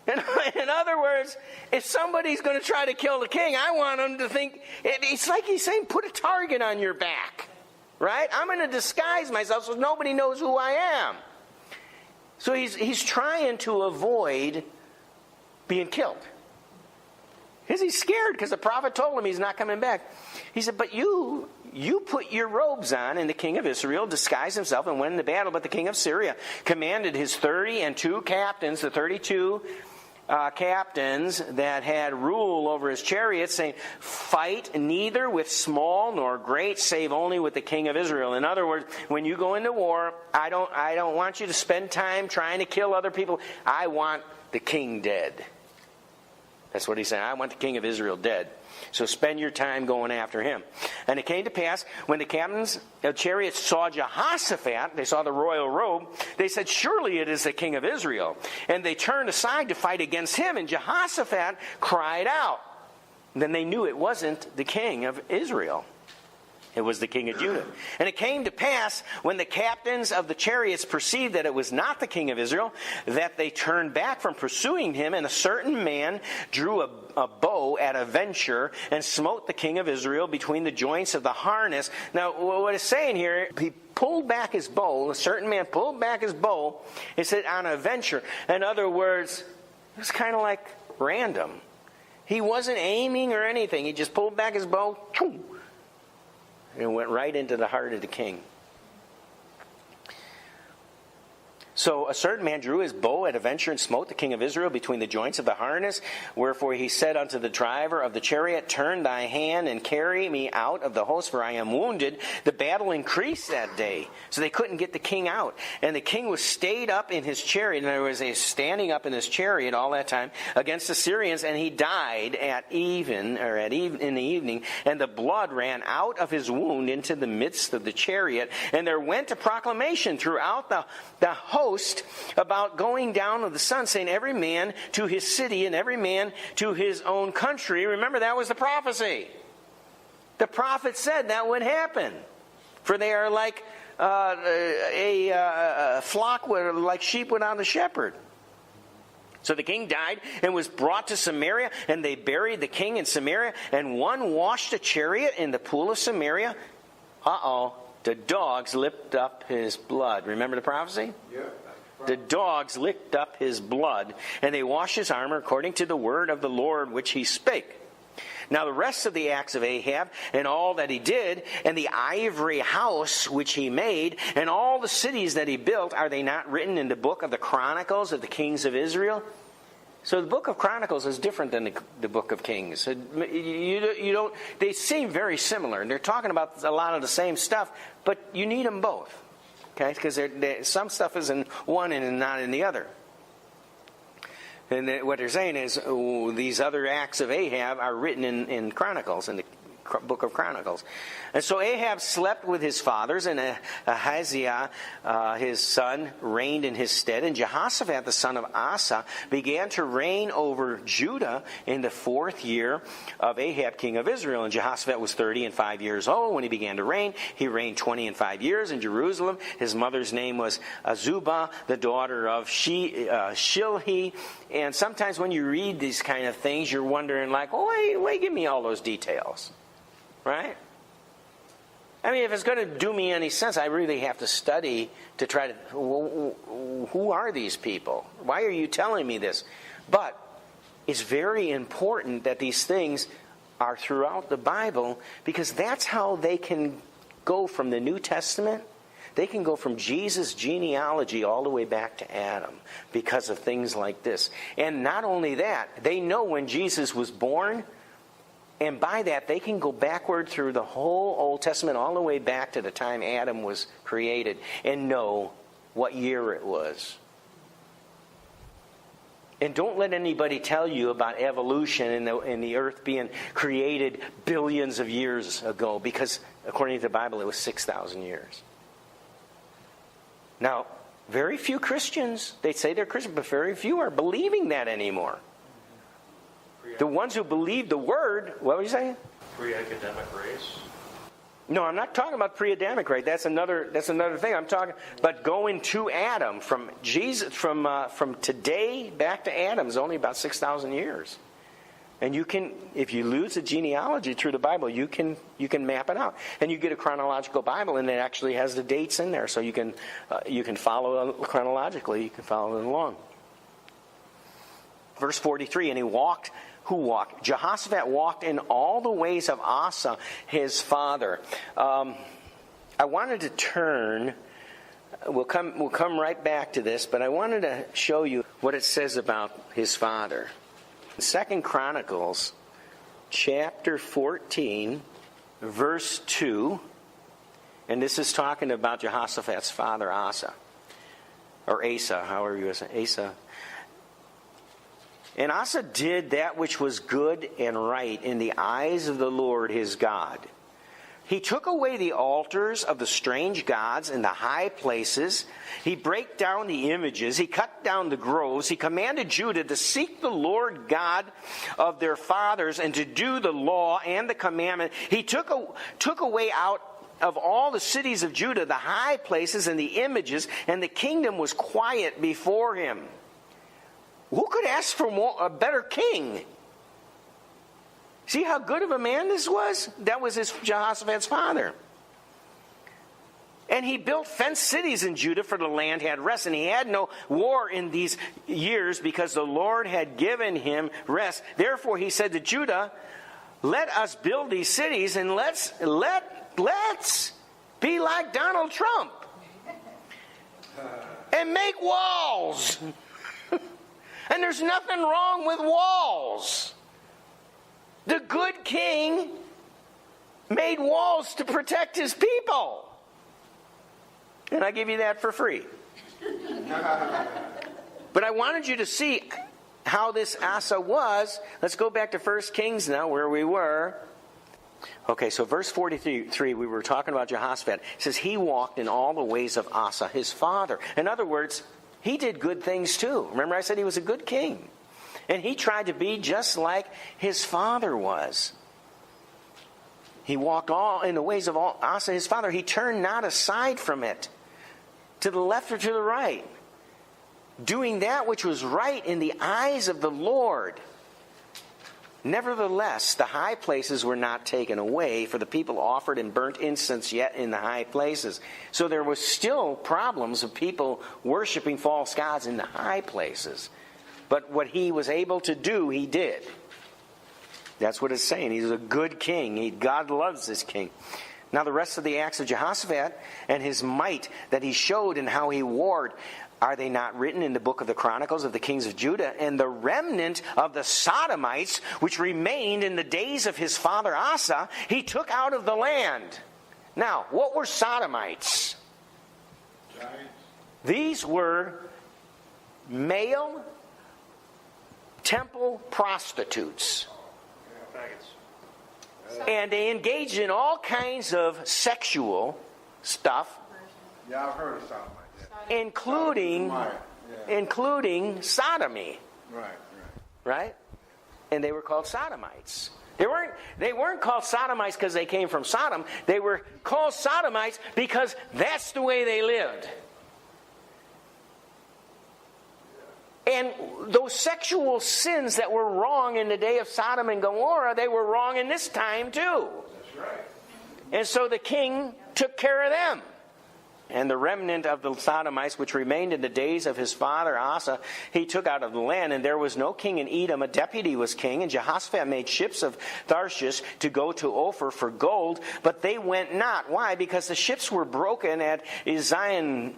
In other words, if somebody's going to try to kill the king, I want them to think, it's like he's saying, put a target on your back, right? I'm going to disguise myself so nobody knows who I am. So he's trying to avoid being killed. Because he's scared, because the prophet told him he's not coming back. He said, "But you put your robes on," and the king of Israel disguised himself and went into battle. But the king of Syria commanded his 32 captains, the 32 captains that had rule over his chariots, saying, "Fight neither with small nor great, save only with the king of Israel." In other words, when you go into war, I don't want you to spend time trying to kill other people. I want the king dead. That's what he said. I want the king of Israel dead. So spend your time going after him. And it came to pass, when the captains of chariots saw Jehoshaphat, they saw the royal robe, they said, surely it is the king of Israel. And they turned aside to fight against him, and Jehoshaphat cried out. And then they knew it wasn't the king of Israel. It was the king of Judah. And it came to pass, when the captains of the chariots perceived that it was not the king of Israel, that they turned back from pursuing him, and a certain man drew a bow at a venture and smote the king of Israel between the joints of the harness. Now, what it's saying here, he pulled back his bow, a certain man pulled back his bow, it said on a venture. In other words, it was kind of like random. He wasn't aiming or anything. He just pulled back his bow, and it went right into the heart of the king. So a certain man drew his bow at a venture and smote the king of Israel between the joints of the harness. Wherefore he said unto the driver of the chariot, turn thy hand and carry me out of the host, for I am wounded. The battle increased that day. So they couldn't get the king out. And the king was stayed up in his chariot. And there was a standing up in his chariot all that time against the Syrians. And he died in the evening. And the blood ran out of his wound into the midst of the chariot. And there went a proclamation throughout the host about going down of the sun, saying every man to his city and every man to his own country. Remember, that was the prophecy. The prophet said that would happen. For they are like a flock, like sheep without a shepherd. So the king died and was brought to Samaria, and they buried the king in Samaria, and one washed a chariot in the pool of Samaria. The dogs licked up his blood. Remember the prophecy? Yeah. The dogs licked up his blood, and they washed his armor according to the word of the Lord which he spake. Now the rest of the acts of Ahab, and all that he did, and the ivory house which he made, and all the cities that he built, are they not written in the book of the Chronicles of the kings of Israel? So the book of Chronicles is different than the book of Kings. They seem very similar, and they're talking about a lot of the same stuff, but you need them both, okay? Because some stuff is in one and not in the other. And what they're saying is these other acts of Ahab are written in Chronicles, in the book of Chronicles. And so Ahab slept with his fathers, and Ahaziah, his son, reigned in his stead. And Jehoshaphat, the son of Asa, began to reign over Judah in the 4th year of Ahab, king of Israel. And Jehoshaphat was 35 years old when he began to reign. He reigned 25 years in Jerusalem. His mother's name was Azubah, the daughter of Shilhi. And sometimes when you read these kind of things, you're wondering like, wait, give me all those details. Right? I mean, if it's going to do me any sense, I really have to study to try to... Who are these people? Why are you telling me this? But it's very important that these things are throughout the Bible, because that's how they can go from the New Testament. They can go from Jesus' genealogy all the way back to Adam because of things like this. And not only that, they know when Jesus was born. And by that, they can go backward through the whole Old Testament, all the way back to the time Adam was created, and know what year it was. And don't let anybody tell you about evolution and the earth being created billions of years ago, because according to the Bible, it was 6,000 years. Now, very few Christians, they say they're Christian, but very few are believing that anymore. The ones who believe the word, what were you saying? Pre-academic race? No, I'm not talking about pre-Adamic race. That's another thing. I'm talking about going to Adam from Jesus, from today back to Adam is only about 6,000 years. And you can, if you lose the genealogy through the Bible, you can map it out, and you get a chronological Bible, and it actually has the dates in there, so you can follow it chronologically. You can follow it along. Verse 43, and he walked. Who walked? Jehoshaphat walked in all the ways of Asa, his father. I wanted to turn. We'll come right back to this, but I wanted to show you what it says about his father. 2 Chronicles, chapter 14, verse 2, and this is talking about Jehoshaphat's father, Asa, or Asa, however you say, Asa. And Asa did that which was good and right in the eyes of the Lord his God. He took away the altars of the strange gods in the high places. He brake down the images. He cut down the groves. He commanded Judah to seek the Lord God of their fathers and to do the law and the commandment. He took away out of all the cities of Judah the high places and the images, and the kingdom was quiet before him. Who could ask for a better king? See how good of a man this was? That was Jehoshaphat's father. And he built fenced cities in Judah, for the land had rest. And he had no war in these years, because the Lord had given him rest. Therefore he said to Judah, let us build these cities, and let's be like Donald Trump and make walls. And there's nothing wrong with walls. The good king made walls to protect his people. And I give you that for free. But I wanted you to see how this Asa was. Let's go back to 1 Kings now, where we were. Okay, so verse 43, we were talking about Jehoshaphat. It says, he walked in all the ways of Asa, his father. In other words, he did good things too. Remember I said he was a good king. And he tried to be just like his father was. He walked all in the ways of Asa, his father. He turned not aside from it, to the left or to the right, doing that which was right in the eyes of the Lord. Nevertheless, the high places were not taken away, for the people offered and burnt incense yet in the high places. So there was still problems of people worshiping false gods in the high places. But what he was able to do, he did. That's what it's saying. He's a good king. God loves this king. Now the rest of the acts of Jehoshaphat and his might that he showed and how he warred, are they not written in the book of the Chronicles of the kings of Judah? And the remnant of the Sodomites, which remained in the days of his father Asa, he took out of the land. Now, what were Sodomites? Giants. These were male temple prostitutes. And they engaged in all kinds of sexual stuff. Yeah, I've heard of something like that. Including sodomy. Right. And they were called Sodomites. They weren't called Sodomites because they came from Sodom. They were called Sodomites because that's the way they lived. And those sexual sins that were wrong in the day of Sodom and Gomorrah, they were wrong in this time too. That's right. And so the king took care of them. And the remnant of the Sodomites, which remained in the days of his father Asa, he took out of the land. And there was no king in Edom. A deputy was king. And Jehoshaphat made ships of Tarshish to go to Ophir for gold. But they went not. Why? Because the ships were broken at Ezion-Geber.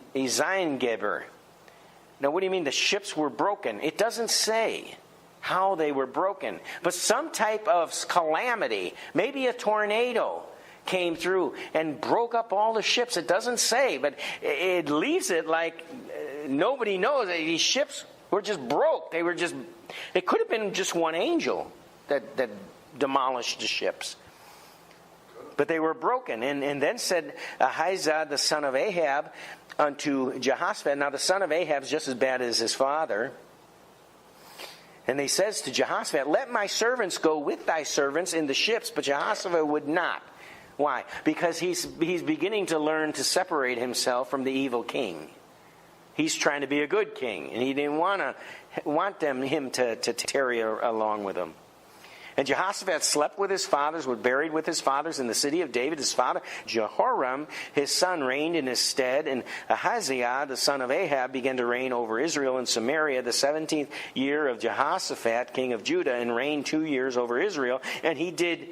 Now, what do you mean the ships were broken? It doesn't say how they were broken. But some type of calamity, maybe a tornado, came through and broke up all the ships. It doesn't say, but it leaves it like nobody knows. These ships were just broke. It could have been just one angel that demolished the ships. But they were broken. And then said Ahijah, the son of Ahab, unto Jehoshaphat. Now the son of Ahab is just as bad as his father. And he says to Jehoshaphat, let my servants go with thy servants in the ships. But Jehoshaphat would not. Why? Because he's beginning to learn to separate himself from the evil king. He's trying to be a good king. And he didn't want him to tarry along with him. And Jehoshaphat slept with his fathers, was buried with his fathers in the city of David. His father Jehoram, his son, reigned in his stead. And Ahaziah, the son of Ahab, began to reign over Israel and Samaria the 17th year of Jehoshaphat, king of Judah, and reigned 2 years over Israel. And he did,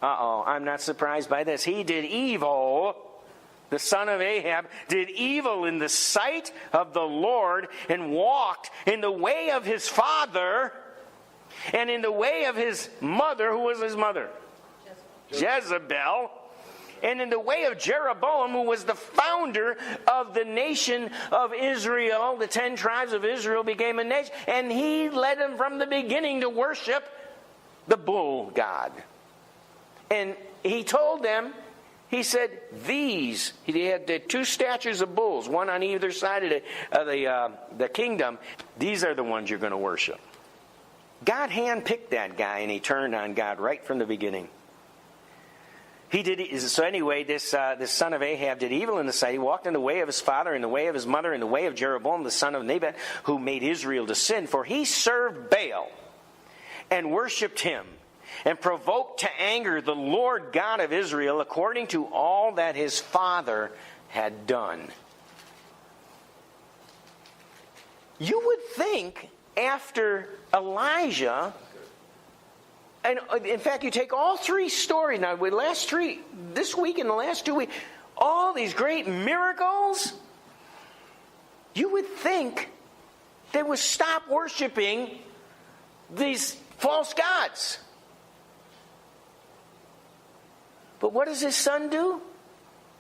I'm not surprised by this, he did evil. The son of Ahab did evil in the sight of the Lord and walked in the way of his father and in the way of his mother. Who was his mother? Jezebel. and in the way of Jeroboam, who was the founder of the nation of Israel. The 10 tribes of Israel became a nation, and he led them from the beginning to worship the bull god. And he told them, he said, he had the 2 statues of bulls, one on either side of the kingdom. These are the ones you're going to worship. God handpicked that guy, and he turned on God right from the beginning. So anyway, this son of Ahab did evil in the sight. He walked in the way of his father, in the way of his mother, in the way of Jeroboam, the son of Nebat, who made Israel to sin. For he served Baal and worshipped him, and provoked to anger the Lord God of Israel, according to all that his father had done. You would think after Elijah, and in fact you take all 3 stories, now this week and the last 2 weeks, all these great miracles, you would think they would stop worshiping these false gods. But what does his son do?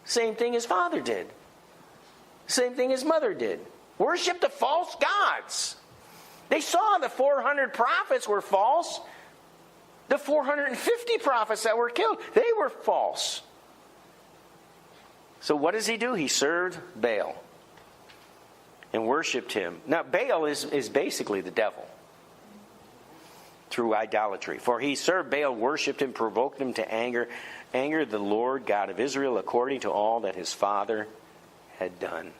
Same thing his father did. Same thing his mother did. Worship the false gods. They saw the 400 prophets were false. The 450 prophets that were killed, they were false. So what does he do? He served Baal and worshipped him. Now Baal is basically the devil through idolatry. For he served Baal, worshipped him, provoked him to anger the Lord God of Israel, according to all that his father had done.